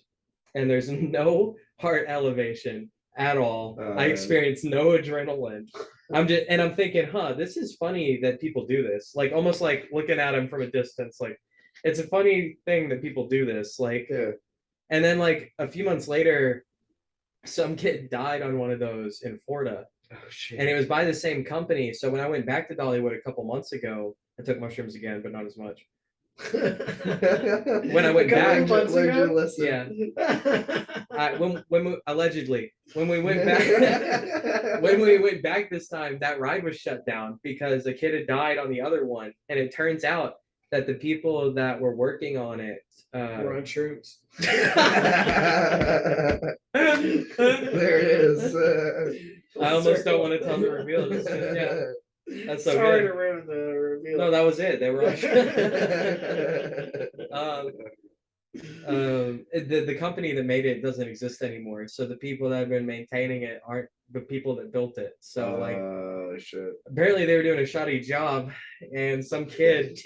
and there's no heart elevation at all. I experienced no adrenaline. I'm thinking, this is funny that people do this. Like almost like looking at him from a distance. Like it's a funny thing that people do this. Like, and then like a few months later, some kid died on one of those in Florida. Oh shit. And it was by the same company. So when I went back to Dollywood a couple months ago, I took mushrooms again, but not as much. When I went back, yeah. Allegedly, when we went back this time, that ride was shut down because a kid had died on the other one, and it turns out that the people that were working on it We're on shrooms. There it is. I almost don't want to tell them the reveal. Yeah, that's so Sorry good. to ruin the reveal. No, that was it. They were on. The company that made it doesn't exist anymore. So the people that have been maintaining it aren't the people that built it. So like, shit. apparently they were doing a shoddy job, and some kid.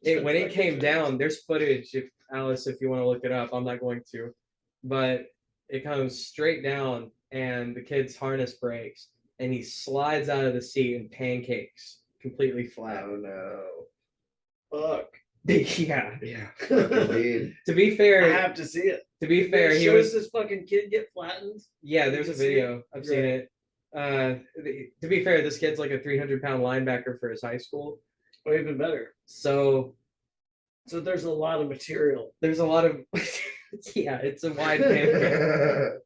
When it came down, there's footage. If Alice, if you want to look it up, I'm not going to, but it comes straight down, and the kid's harness breaks, and he slides out of the seat and pancakes completely flat. Oh no. Fuck. Yeah. Yeah. Indeed. To be I fair, have to see it. to be fair, It he shows was. this fucking kid get flattened. Yeah, there's You a can see video. I've seen Right. it. To be fair, this kid's like a 300-pound linebacker for his high school. Or even better. So So there's a lot of material. there's a lot of. Yeah, it's a wide pancake.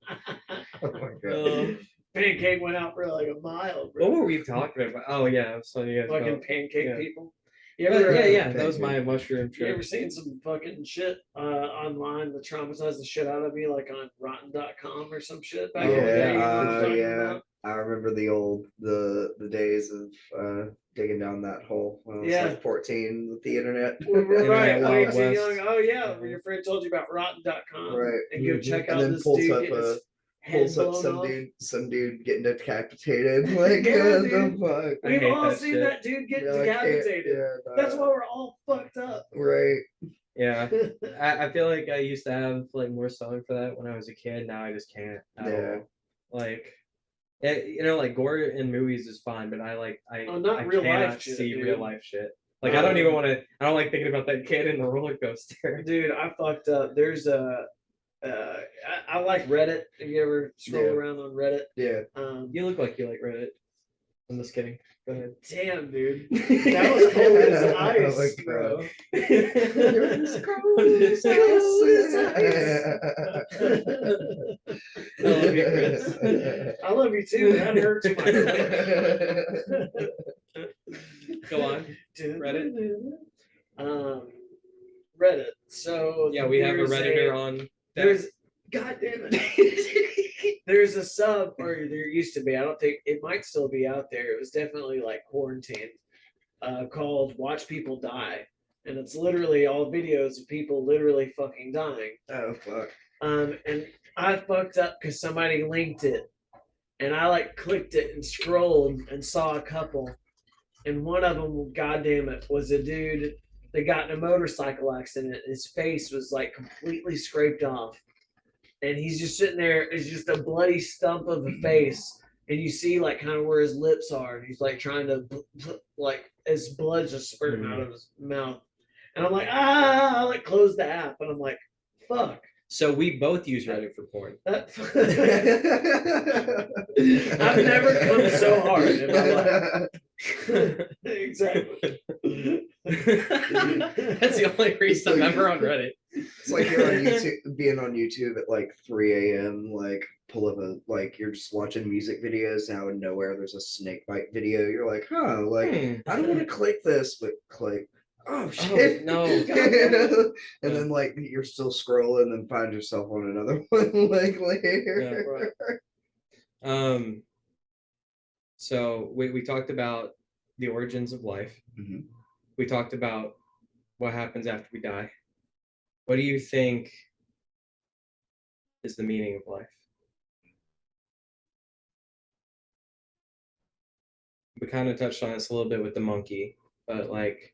Oh my god. Pancake went out for like a mile, bro. What were we talking about? Oh yeah, so you guys Fucking go. pancake Yeah. people. You ever, Yeah. That was my mushroom You ever trip. seen some fucking shit online that traumatized the shit out of me, like on Rotten.com or some shit back in the day? You know what I'm talking about? I remember the days of digging down that hole when I was Yeah. like 14 with the internet. We're right, Internet way Wild too West. young. Oh yeah, when your friend told you about Rotten.com, Right. and go Mhm. check And out then this pulls dude up getting his head pulls up blown off. some dude getting decapitated. Like Yeah, what the dude. fuck? I We've hate all that seen shit. that dude get Yeah, I can't- decapitated. yeah, That's why we're all fucked up. right. Yeah, I feel like I used to have like more stomach for that when I was a kid. Now I just can't at Yeah. all. Like, like gore in movies is fine, but I not I real life cannot shit, see dude. real life shit. Like I don't even want to. I don't like thinking about that kid in the roller coaster. Dude, I fucked up. There's a I like Reddit. Have you ever scroll Yeah. around on Reddit? Yeah. You look like you like Reddit. I'm just kidding. Go ahead. Damn, dude. That was cold as ice, Oh my bro. I love you, Kris. I love you too. That hurts my Go on. Reddit. Reddit. So Yeah, we have a there's Redditor on. deck. There's God damn it. There's a sub, or there used to be. I don't think it might still be out there. It was definitely like quarantined. Called "Watch People Die," and it's literally all videos of people literally fucking dying. Oh fuck. And I fucked up because somebody linked it, and I like clicked it and scrolled and saw a couple, and one of them, goddamn it, was a dude that got in a motorcycle accident. His face was like completely scraped off, and he's just sitting there. It's just a bloody stump of a face, and you see like kind of where his lips are, and he's like trying to like his blood's just spurting out of his mouth, and I'm like I like close the app, and I'm like fuck. So we both use Reddit for porn. I've never come so hard in my life. Exactly. That's the only reason I'm ever on Reddit. It's like you're on YouTube, being on YouTube at like 3 a.m. Like pull up you're just watching music videos. Now in nowhere, there's a snake bite video. You're like, huh? Like I don't want to click this, but click. Oh shit! no. And then like you're still scrolling, and then find yourself on another one like later. So we talked about the origins of life. Mhm. We talked about what happens after we die. What do you think is the meaning of life? We kind of touched on this a little bit with the monkey, but like,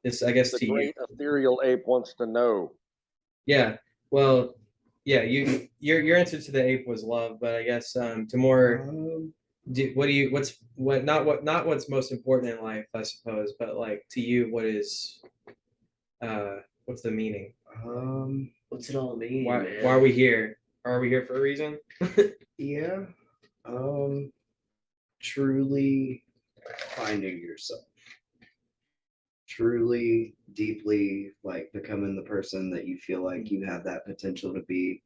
this, I guess, The to you. great ethereal ape wants to know. Yeah. Well, yeah. Your answer to the ape was love, but I guess to more. Not what's most important in life, I suppose, but like to you, what's the meaning? What's it all mean, Why man? why are we here? Are we here for a reason? Yeah. Truly finding yourself. Truly, deeply, like becoming the person that you feel like you have that potential to be.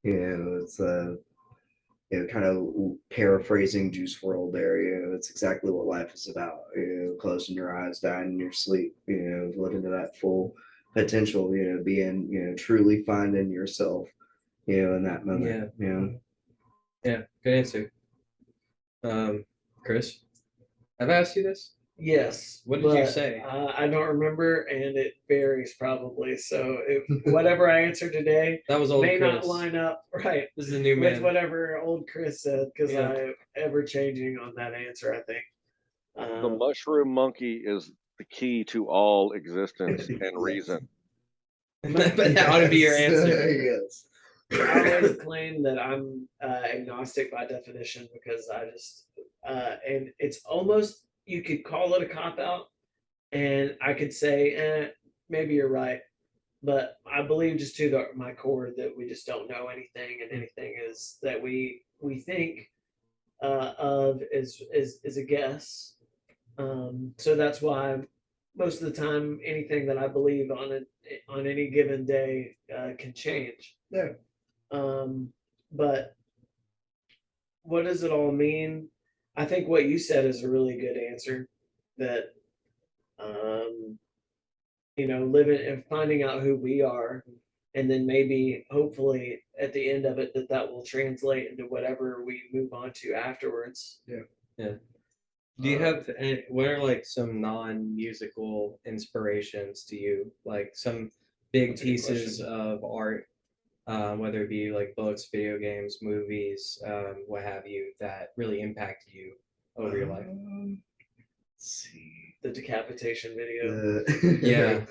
It's kind of paraphrasing Juice World there. It's exactly what life is about. Closing your eyes, dying in your sleep. Living to that full potential. Being truly finding yourself. In that moment. Yeah. Good answer. Kris, I've asked you this. Yes. What did you but, say? I don't remember, and it varies probably. So whatever I answer today That was old may Kris. not line up right This is a new with man. whatever old Kris said, because Yeah. I'm ever changing on that answer, I think. The mushroom monkey is the key to all existence and Yes. reason. But that ought to be your answer. Yes. I always claim that I'm agnostic by definition, because I just and it's almost, you could call it a cop out, and I could say, maybe you're right, but I believe just to my core that we just don't know anything, and anything is that we think of is a guess. So that's why most of the time, anything that I believe on any given day can change. Yeah. But what does it all mean? I think what you said is a really good answer. That living and finding out who we are, and then maybe, hopefully, at the end of it, that will translate into whatever we move on to afterwards. Yeah. Do you have what are like some non-musical inspirations to you? Like some big That's a good pieces question. of art, whether it be like books, video games, movies, what have you, that really impacted you over your life? Let's see. The decapitation video. Yeah.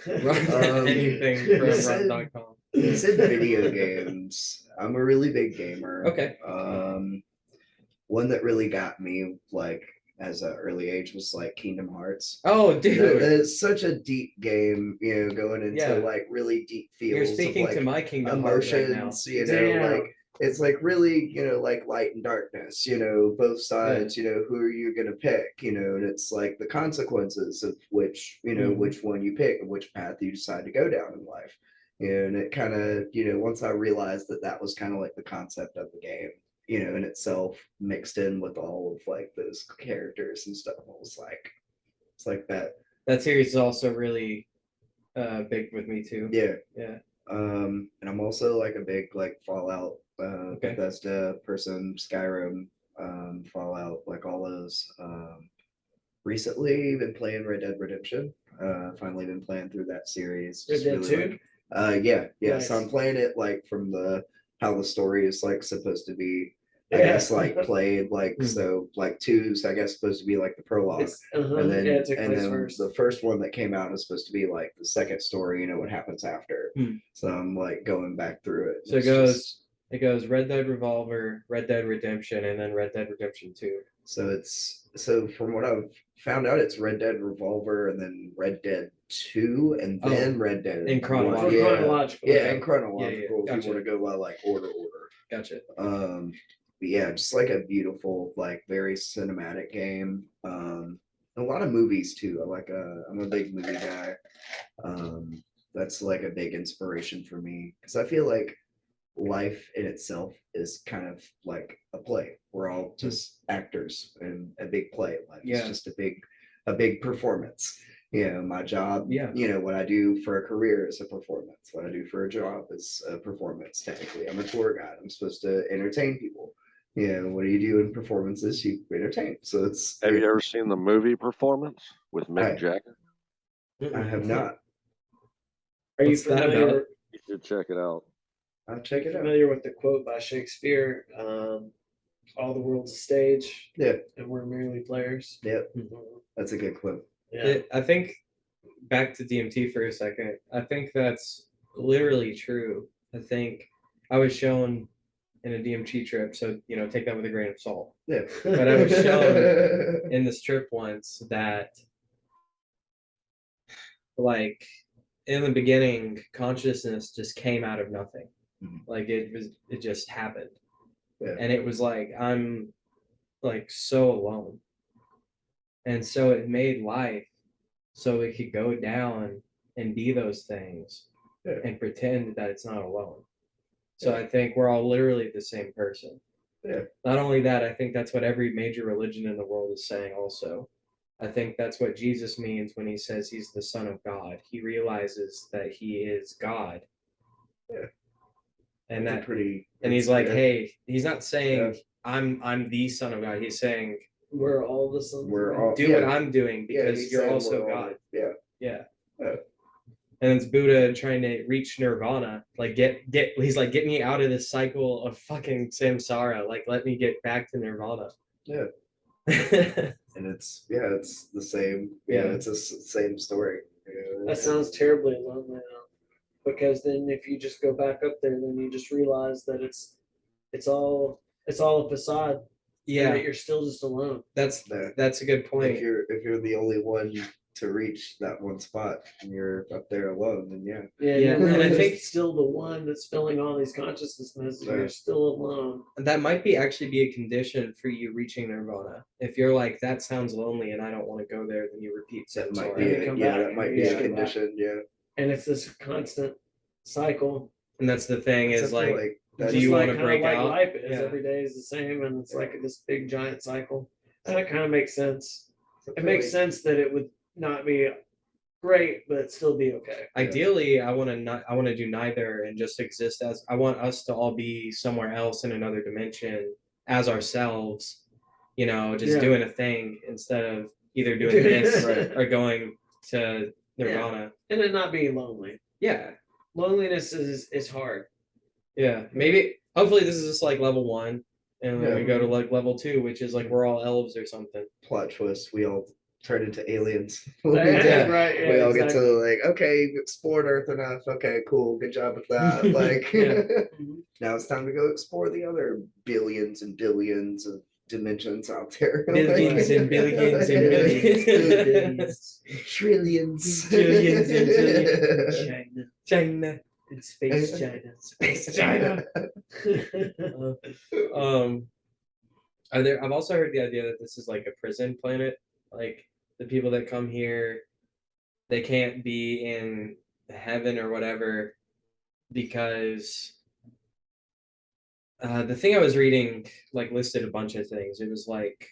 Anything you from said- Rob.com. You said video games. I'm a really big gamer. Okay. One that really got me, like, as an early age, was like Kingdom Hearts. Oh, dude. It's such a deep game, going into Yeah. like really deep feels. You're speaking of, like, to my Kingdom Hearts right now. emotions, Damn. like it's like really, like light and darkness, both sides, who are you gonna pick, and it's like the consequences of which, which one you pick and which path you decide to go down in life. And it kind of, once I realized that was kind of like the concept of the game, in itself, mixed in with all of like those characters and stuff, I was like, it's like that. That series is also really big with me too. Yeah. Yeah. And I'm also like a big like Fallout, Bethesda person, Skyrim, Fallout, like all those. Recently been playing Red Dead Redemption. Finally been playing through that series. Red Dead 2? Yeah. Nice. So I'm playing it like from how the story is like supposed to be. I Yeah. guess like played like so like 2's I guess supposed to be like the prologue. And then it took place then first. the first one that came out is supposed to be like the second story, what happens after. So I'm like going back through it. So it goes Red Dead Revolver, Red Dead Redemption, and then Red Dead Redemption 2. So from what I've found out, it's Red Dead Revolver and then Red Dead 2 and then Red Dead in chronological. For chronological. Yeah, in chronological. Gotcha. If you want to go by like order. Gotcha. But yeah, just like a beautiful, like very cinematic game. A lot of movies too. I'm a big movie guy. That's like a big inspiration for me because I feel like life in itself is kind of like a play. We're all just actors in a big play. Life is just a big performance. My job, what I do for a career is a performance. What I do for a job is a performance. Technically, I'm a tour guide. I'm supposed to entertain people. What do you do in performances? You entertain. So it's. Have you ever seen the movie Performance with Mick Jagger? I have not. Are you What's that familiar? about? You should check it out. I'll check it out. Familiar with the quote by Shakespeare? All the world's a stage, Yeah, and we're merely players. yep. Mhm. That's a good quote. Yeah. I think back to DMT for a second. I think that's literally true. I think I was shown in a DMT trip, so take that with a grain of salt. Yeah. But I was shown in this trip once that, like, in the beginning, consciousness just came out of nothing. Mhm. Like it just happened. Yeah. And it was like I'm like so alone. And so it made life so it could go down and be those things Yeah. and pretend that it's not alone. So Yeah. I think we're all literally the same person. Yeah. Not only that, I think that's what every major religion in the world is saying also. I think that's what Jesus means when he says he's the Son of God. He realizes that he is God. Yeah. And That's that pretty. and he's that's like, good. hey, he's not saying Yeah. I'm the Son of God. He's saying We're all the sons. We're of all- God. do what I'm doing Yeah, because he's you're saying also we're all- God. Yeah. Yeah. Yeah. And it's Buddha trying to reach nirvana. Like he's like, get me out of this cycle of fucking samsara. Like let me get back to nirvana. Yeah. Yeah. And it's the same. Yeah. It's the same story. That sounds terribly lonely though, because then if you just go back up there, then you just realize that it's all a facade. And that you're still just alone. That's a good If point. you're the only one to reach that one spot and you're up there alone, then yeah. Yeah, Yeah, you're and I really think- just still the one that's filling all these consciousnesses. Yeah. You're still alone. That might be actually be a condition for you reaching nirvana. If you're like, that sounds lonely and I don't want to go there, then you repeat That might samsara. be And you come back that and might you be just a go back. condition, yeah. And it's this constant cycle. And that's the thing is Except for, like, that- do you Just want to kinda break like out? life is. Yeah. Every day is the same, and it's like this big giant cycle. And it kind of makes sense. except It for, makes like, sense that it would not be great, but still be okay. Ideally, I want to do neither and just exist as I want us to all be somewhere else in another dimension as ourselves, just Yeah. doing a thing instead of either doing this Right. or going to nirvana. And it not being lonely. Yeah. Loneliness is hard. Yeah. Maybe hopefully this is just like level 1 and then Yeah. we go to like level 2, which is like we're all elves or something. plot twist, we all turn into aliens. Yeah, right. Yeah, we all get to exactly. like, okay, you've explored Earth enough. Okay, cool, good job with that. Like Yeah. now it's time to go explore the other billions and billions of dimensions out there. Billions and billions and billions. Trillions. Trillions and China. China. In space China. Space China. I've also heard the idea that this is like a prison planet. Like the people that come here, they can't be in heaven or whatever because the thing I was reading like listed a bunch of things. It was like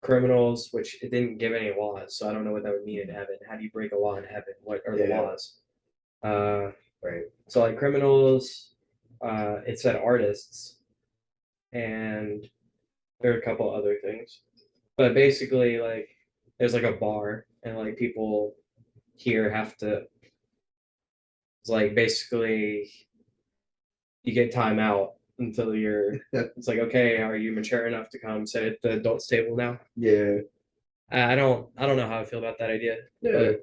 criminals, which it didn't give any laws, so I don't know what that would mean in heaven. How do you break a law in heaven? What are the Yeah. laws? Right. So like criminals, it said artists, and there are a couple other things. But basically like there's like a bar and like people here have to, it's like basically you get time out until you're it's like, okay, are you mature enough to come sit at the adults table now? Yeah. I don't know how I feel about that idea. Yeah. But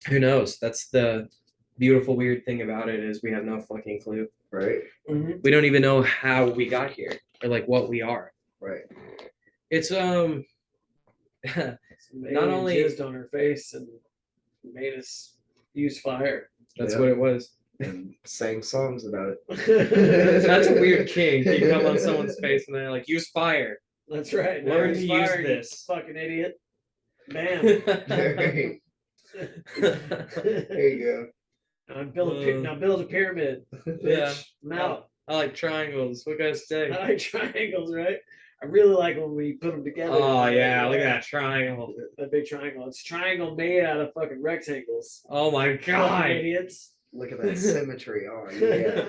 who knows? That's the beautiful weird thing about it is we have no fucking clue. Right. Mhm. We don't even know how we got here or like what we are. Right. It's Some Not alien only- jizzed on her face and made us use fire. that's Yeah. what it was. And sang songs about it. That's a weird king. You come on someone's face and they're like, use fire. That's right. Now Learn use to use fire, you this. fucking idiot. Bam. There you go. Now build a pyramid. Yeah. Bitch. I'm out. I like triangles. What guys say? I like triangles, right? I really like when we put them together. Oh yeah, look at that triangle. That big triangle. It's a triangle made out of fucking rectangles. Oh my Fucking god. idiots. Look at that symmetry. Oh yeah.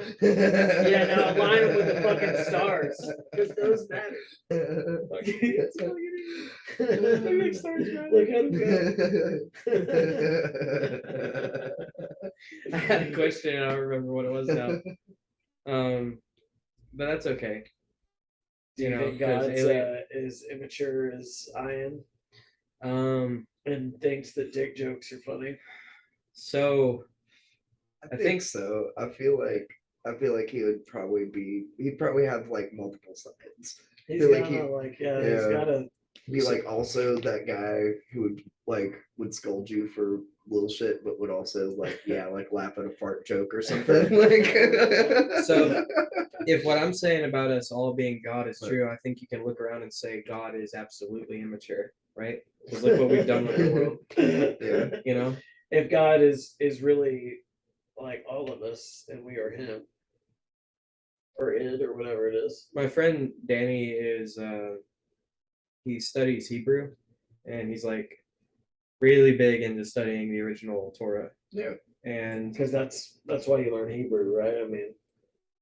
Yeah, now align them with the fucking stars. Because those matter. Look at them go. I had a question and I don't remember what it was now. But that's okay. Do you think 'cause God's alien- as immature as I am um and thinks that dick jokes are funny? so I think so. I feel like he'd probably have like multiple sides. He's Feel got like he- he's yeah. got a Be like also that guy who would scold you for little shit, but would also like laugh at a fart joke or something. Like So if what I'm saying about us all being God is true, I think you can look around and say God is absolutely immature, right? Because look what we've done with the world. Yeah. You know? If God is really like all of us and we are him or it or whatever it is. My friend Danny is he studies Hebrew and he's like really big into studying the original Torah. Yeah. And Because that's why you learn Hebrew, right? I mean,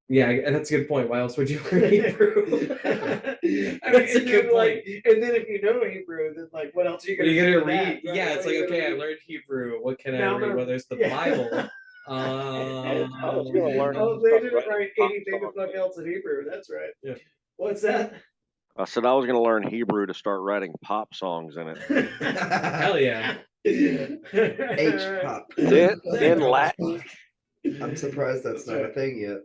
yeah, and that's a good point. Why else would you learn Hebrew? I mean, That's a good like, and then if you know Hebrew, then like, what else are you What gonna are you do gonna with that, read? right? Yeah, What it's are like, you gonna okay, I read? learned Hebrew. What can I Now I'm read? gonna- Well, there's the yeah. Bible. I was gonna learn Oh, to they start didn't writing write pop anything the songs. fuck else in Hebrew. That's right. Yeah. What's that? I said I was gonna learn Hebrew to start writing pop songs in it. Hell yeah. H pop. In Latin. I'm surprised that's not a thing yet.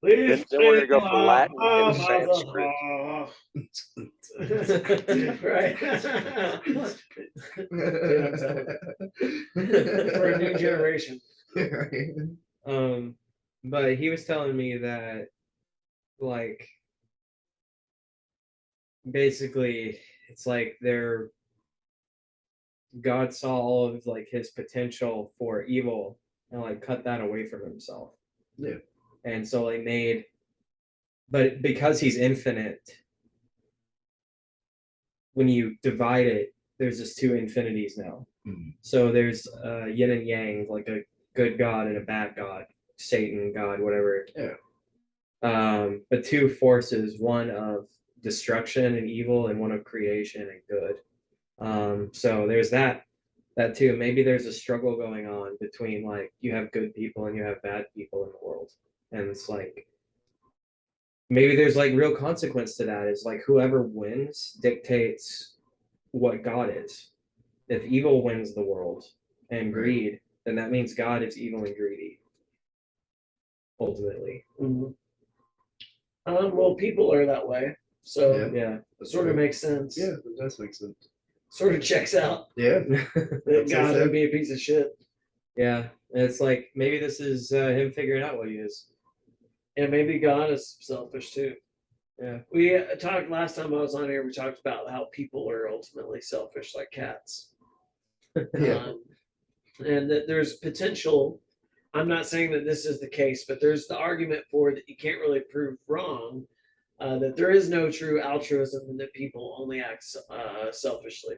Please Then we're gonna go from Latin oh, into Sanskrit. Right. For a new generation. But he was telling me that like basically it's like God saw all of like his potential for evil and like cut that away from himself. Yeah. And so they made, but because he's infinite, when you divide it, there's just two infinities now. Mhm. So there's yin and yang, like a good God and a bad God, Satan, God, whatever. Yeah. But two forces, one of destruction and evil and one of creation and good. So there's that too. Maybe there's a struggle going on between like you have good people and you have bad people in the world. And it's like maybe there's like real consequence to that. Is like whoever wins dictates what God is. If evil wins the world and greed, then that means God is evil and greedy. Ultimately. Mhm. Well, people are that way, so Yeah. That's sort of true. makes sense. Yeah, that does make sense. Sort of checks out Yeah. that say God so. would be a piece of shit. Yeah. And it's like maybe this is him figuring out what he is. And maybe God is selfish too. Yeah. We talked last time I was on here. We talked about how people are ultimately selfish, like cats. Yeah. And that there's potential. I'm not saying that this is the case, but there's the argument for that you can't really prove wrong. That there is no true altruism and that people only act selfishly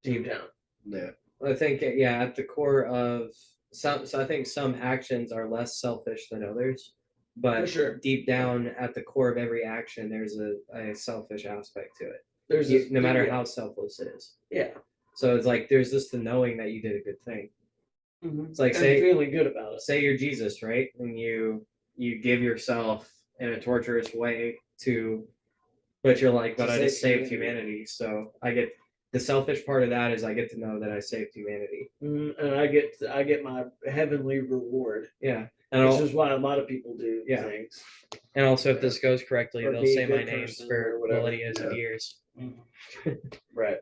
deep down. Yeah. I think at the core of so I think some actions are less selfish than others, but For sure. deep down at the core of every action there's a selfish aspect to it. There's No matter how selfless it is. Yeah. So it's like there's just the knowing that you did a good thing. Mm-hmm. It's like and feeling good about it. Say you're Jesus, right? And you give yourself in a torturous way but you're like, but I just saved humanity. So I get the selfish part of that is I get to know that I saved humanity. And I get my heavenly reward. Yeah. Which is why a lot of people do things. And also if this goes correctly, Or they'll be a say my good name person for or whatever. millennia of years. Right.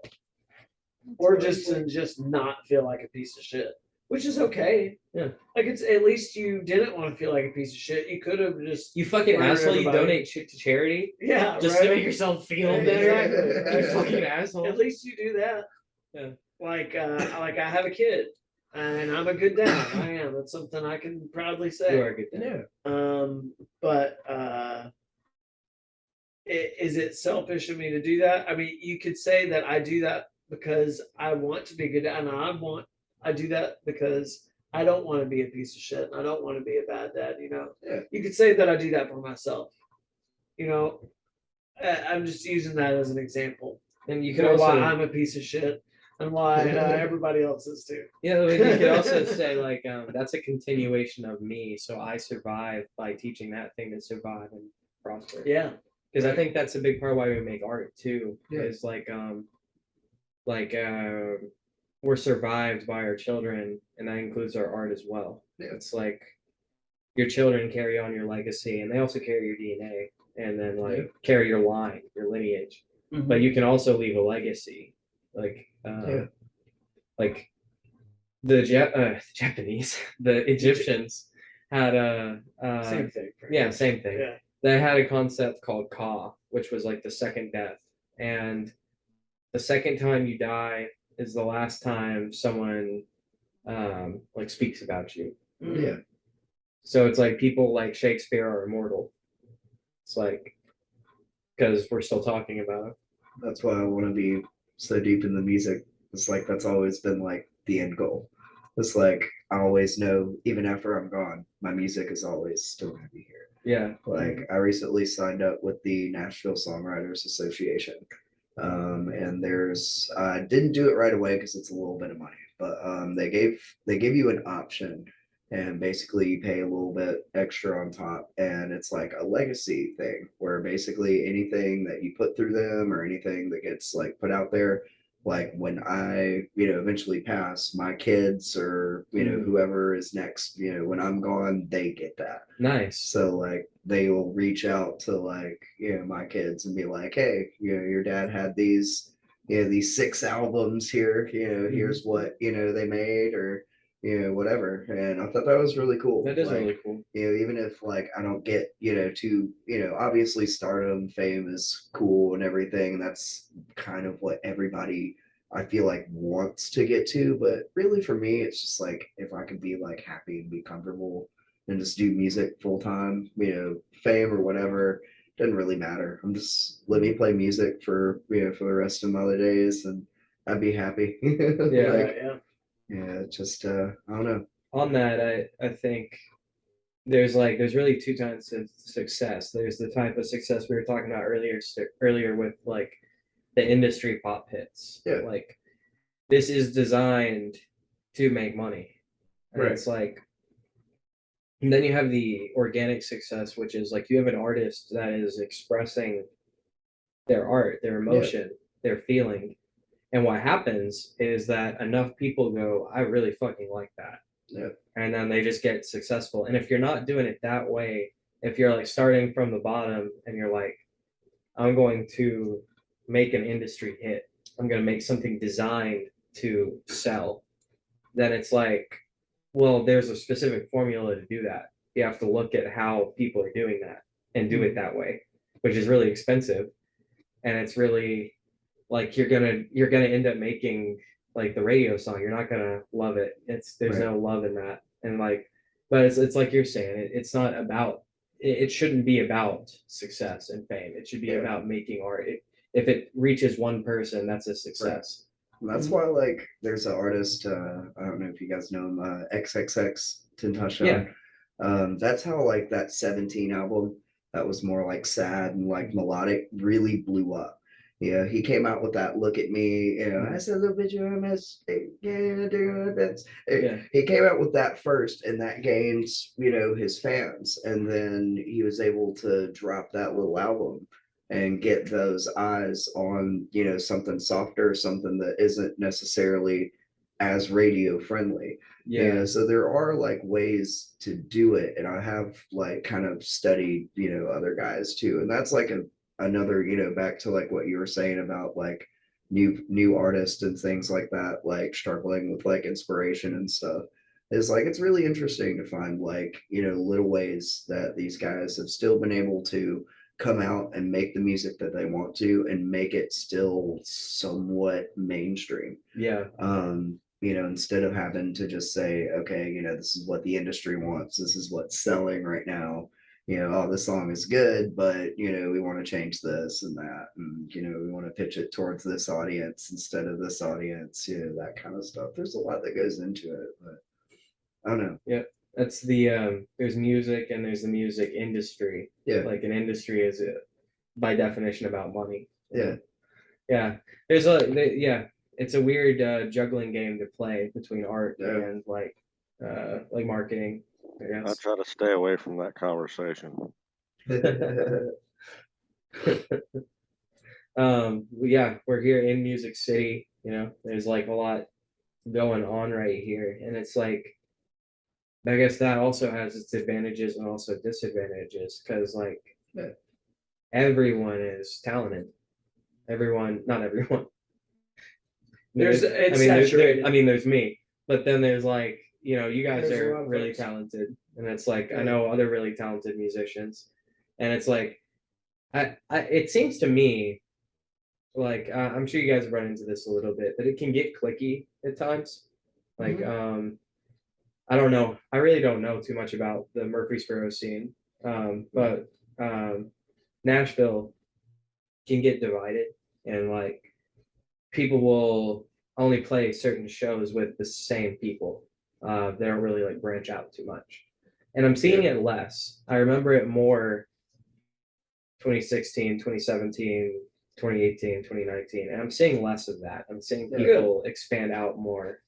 Or just not feel like a piece of shit. Which is okay. Yeah. Like it's at least you didn't want to feel like a piece of shit. You could have just You fucking murdered asshole, you everybody. donate shit to charity Yeah. just to make yourself feel better. Exactly. You fucking asshole. At least you do that. Yeah. Like I have a kid and I'm a good dad. I am. That's something I can proudly say. You are a good dad. Yeah. But is it selfish of me to do that? I mean, you could say that I do that because I want to be a good dad, and I do that because I don't want to be a piece of shit. And I don't want to be a bad dad. You know. Yeah. You could say that I do that for myself. You know, I'm just using that as an example. And you You can know also why I'm a piece of shit. and why everybody else is too. Yeah, like, you could also say like that's a continuation of me. So I survived by teaching that thing to survive and prosper. Yeah. Because I think that's a big part why we make art too. Yeah. Is like we're survived by our children, and that includes our art as well. Yeah. It's like your children carry on your legacy, and they also carry your DNA, and then like carry your line, your lineage. Mhm. But you can also leave a legacy, like like the Japanese, the Egyptians had a Same thing. yeah, same thing. Yeah. They had a concept called Ka, which was like the second death, and the second time you die is the last time someone like speaks about you. Yeah. So it's like people like Shakespeare are immortal. It's like because we're still talking about it. That's why I want to be so deep in the music. It's like that's always been like the end goal. It's like I always know, even after I'm gone, my music is always still gonna be here. Yeah. Like I recently signed up with the Nashville Songwriters Association. And there's I didn't do it right away because it's a little bit of money, but they give you an option, and basically you pay a little bit extra on top, and it's like a legacy thing where basically anything that you put through them or anything that gets like put out there, like when I eventually pass, my kids or whoever is next, when I'm gone, they get that. Nice. So like they will reach out to like my kids and be like, hey, your dad had these these 6 albums here. Here's what they made, or whatever. And I thought that was really cool. That is like, really cool. Even if like I don't get to obviously stardom, fame is cool and everything. That's kind of what everybody I feel like wants to get to. But really for me, it's just like if I can be like happy and be comfortable and just do music full time, fame or whatever, doesn't really matter. I'm just let me play music for for the rest of my other days, and I'd be happy. Yeah. Like, Yeah. just I don't know. On that, I think there's really 2 types of success. There's the type of success we were talking about earlier with like the industry pop hits. Yeah. Like this is designed to make money. And Right. it's like and then you have the organic success, which is like you have an artist that is expressing their art, their emotion, their feeling. And what happens is that enough people go, I really fucking like that. Yeah. And then they just get successful. And if you're not doing it that way, if you're like starting from the bottom and you're like, I'm going to make an industry hit, I'm going to make something designed to sell, then it's like, well, there's a specific formula to do that. You have to look at how people are doing that and do it that way, which is really expensive. And it's really like you're gonna end up making like the radio song. You're not gonna love it. There's no love in that. And like, but it's like you're saying, it's not about it shouldn't be about success and fame. It should be about making art. If it reaches one person, that's a success. And that's why like there's an artist, I don't know if you guys know him, XXX Tentacion. Yeah. That's how like that 17 album that was more like sad and like melodic really blew up. He came out with that "Look at Me," I said, "Little bitch, you're a mistake." He came out with that first, and that gained his fans, and then he was able to drop that little album and get those eyes on something softer, something that isn't necessarily as radio friendly. Yeah. So there are like ways to do it, and I have like kind of studied other guys too, and that's like another back to like what you were saying about like new artists and things like that, like struggling with like inspiration and stuff. Is like it's really interesting to find like little ways that these guys have still been able to come out and make the music that they want to and make it still somewhat mainstream. Yeah. Instead of having to just say, okay, this is what the industry wants, this is what's selling right now. Oh, this song is good, but we want to change this and that, and we want to pitch it towards this audience instead of this audience, that kind of stuff. There's a lot that goes into it, but I don't know. Yeah. That's the there's music and there's the music industry. Yeah. Like an industry is by definition about money. Yeah. Yeah. it's a weird juggling game to play between art Yeah. and like marketing, I I guess. try to stay away from that conversation. Yeah, we're here in Music City, there's like a lot going on right here, and it's like, I guess that also has its advantages and also disadvantages, because like Yeah. everyone is talented. Everyone, not everyone. It's there's saturated. there's me, but then there's like, you guys There's a lot are of really folks. talented, and it's like I Yeah. know other really talented musicians, and it's like it seems to me like I'm sure you guys have run into this a little bit, that it can get clicky at times. Like I don't know. I really don't know too much about the Murfreesboro scene, but Nashville can get divided, and like people will only play certain shows with the same people. They don't really like branch out too much, and I'm seeing it less. I remember it more 2016, 2017, 2018, 2019, and I'm seeing less of that. I'm seeing people expand out more.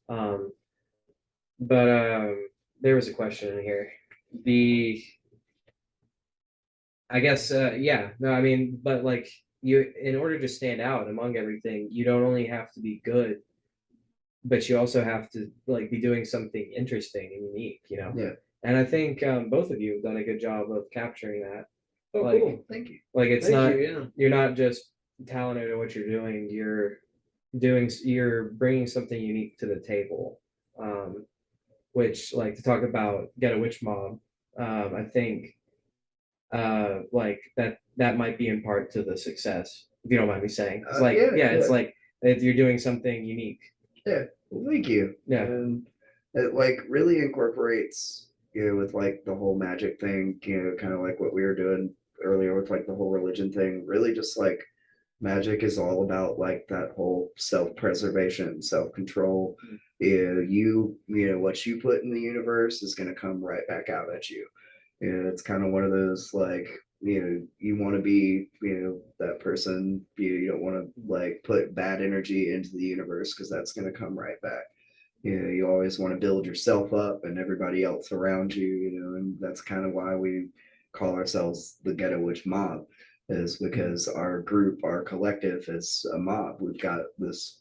But there was a question in here. I guess yeah, no, I mean, but like in order to stand out among everything, you don't only have to be good, but you also have to like be doing something interesting and unique, Yeah. And I think both of you have done a good job of capturing that. Oh, like, cool. Thank you. Like it's Thank not, you, yeah. you're not just talented at what you're doing. You're bringing something unique to the table. Which, like, to talk about Get a Witch Mob, I think like that might be in part to the success, if you don't mind me saying. It's like it's like if you're doing something unique. Yeah, well, thank you. Yeah. And it like really incorporates, with like the whole magic thing, kind of like what we were doing earlier with like the whole religion thing. Really, just like magic is all about like that whole self-preservation, self-control. What you put in the universe is going to come right back out at you. It's kind of one of those like, you want to be, that person. You don't want to like put bad energy into the universe, because that's going to come right back. You always want to build yourself up and everybody else around you, and that's kind of why we call ourselves the Ghetto Witch Mob, is because our group, our collective is a mob. We've got this,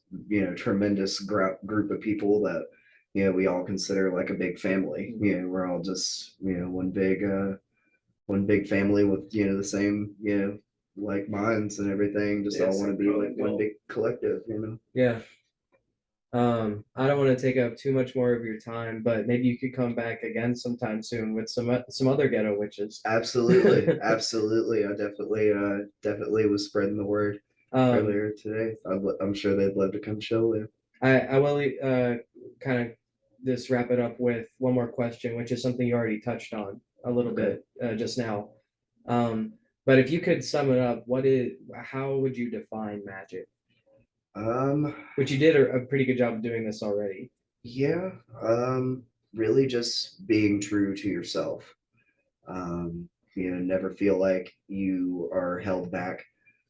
tremendous group of people that, we all consider like a big family. We're all just, one big family with, the same, like minds and everything. Just all want to be like one big collective, Yeah. I don't want to take up too much more of your time, but maybe you could come back again sometime soon with some other ghetto witches. Absolutely, absolutely. I definitely was spreading the word earlier today. I'm sure they'd love to come chill with. I will kind of just wrap it up with one more question, which is something you already touched on a little bit just now. But if you could sum it up, how would you define magic? Which you did a pretty good job of doing this already. Yeah. Really just being true to yourself. Never feel like you are held back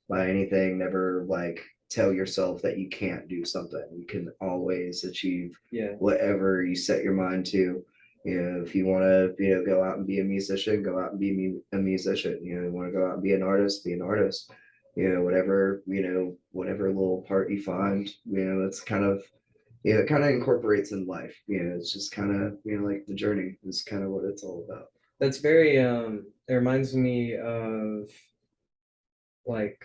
by anything. Never like tell yourself that you can't do something. You can always achieve whatever you set your mind to. If you want to, go out and be a musician, go out and be a musician. You want to go out and be an artist, be an artist. Whatever little part you find, it's kind of, it kind of incorporates in life. It's just kind of, like the journey is kind of what it's all about. That's very it reminds me of like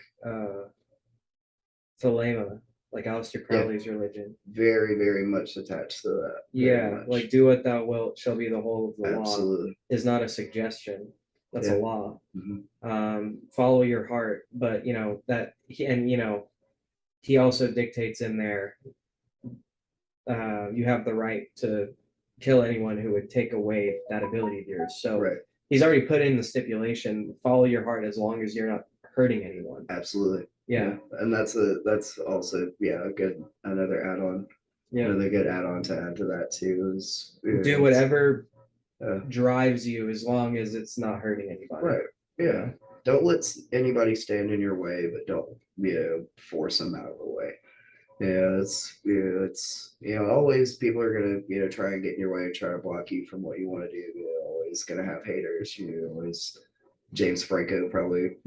Thelema, like Aleister Crowley's religion. Very, very much attached to that. Yeah, like do what thou wilt shall be the whole of the Absolutely. law is not a suggestion. That's a law. Mm-hmm. Follow your heart, but that he also dictates in there. You have the right to kill anyone who would take away that ability of yours. So he's already put in the stipulation: follow your heart as long as you're not hurting anyone. Absolutely. Yeah. And that's also another add-on. Yeah. Another good add-on to add to that too is do whatever drives you as long as it's not hurting anybody. Right. Yeah. Don't let anybody stand in your way, but don't force them out of the way. Yeah, it's always people are gonna try and get in your way and try to block you from what you want to do. You're always gonna have haters. Always James Franco probably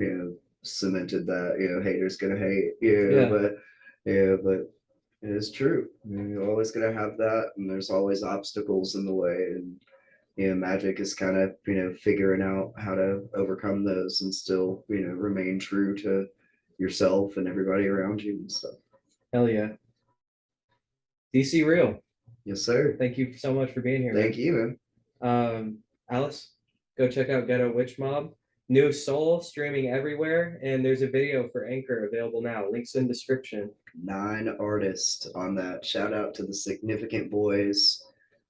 cemented that haters gonna hate. Yeah. But it's true. You're always gonna have that, and there's always obstacles in the way, and magic is kind of figuring out how to overcome those and still remain true to yourself and everybody around you and stuff. Hell yeah. DC Real, Yes, sir. thank you so much for being here. Thank you, man. Alice, go check out Ghetto Witch Mob. New Soul streaming everywhere, and there's a video for Anchor available now. Links in description. 9 artists on that. Shout out to the Significant Boys.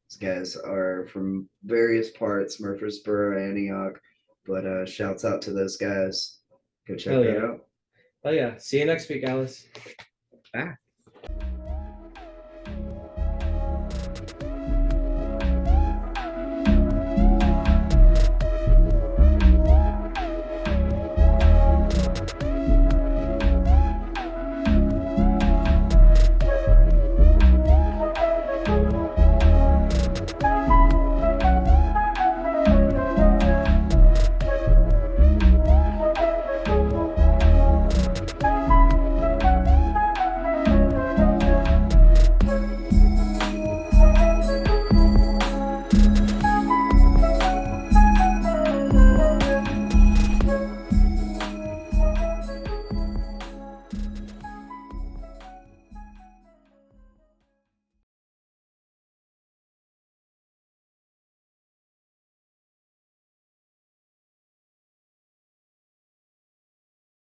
These guys are from various parts, Murfreesboro, Antioch, but shouts out to those guys. Go check Hell that yeah. out. Oh yeah. See you next week, Alice. Bye.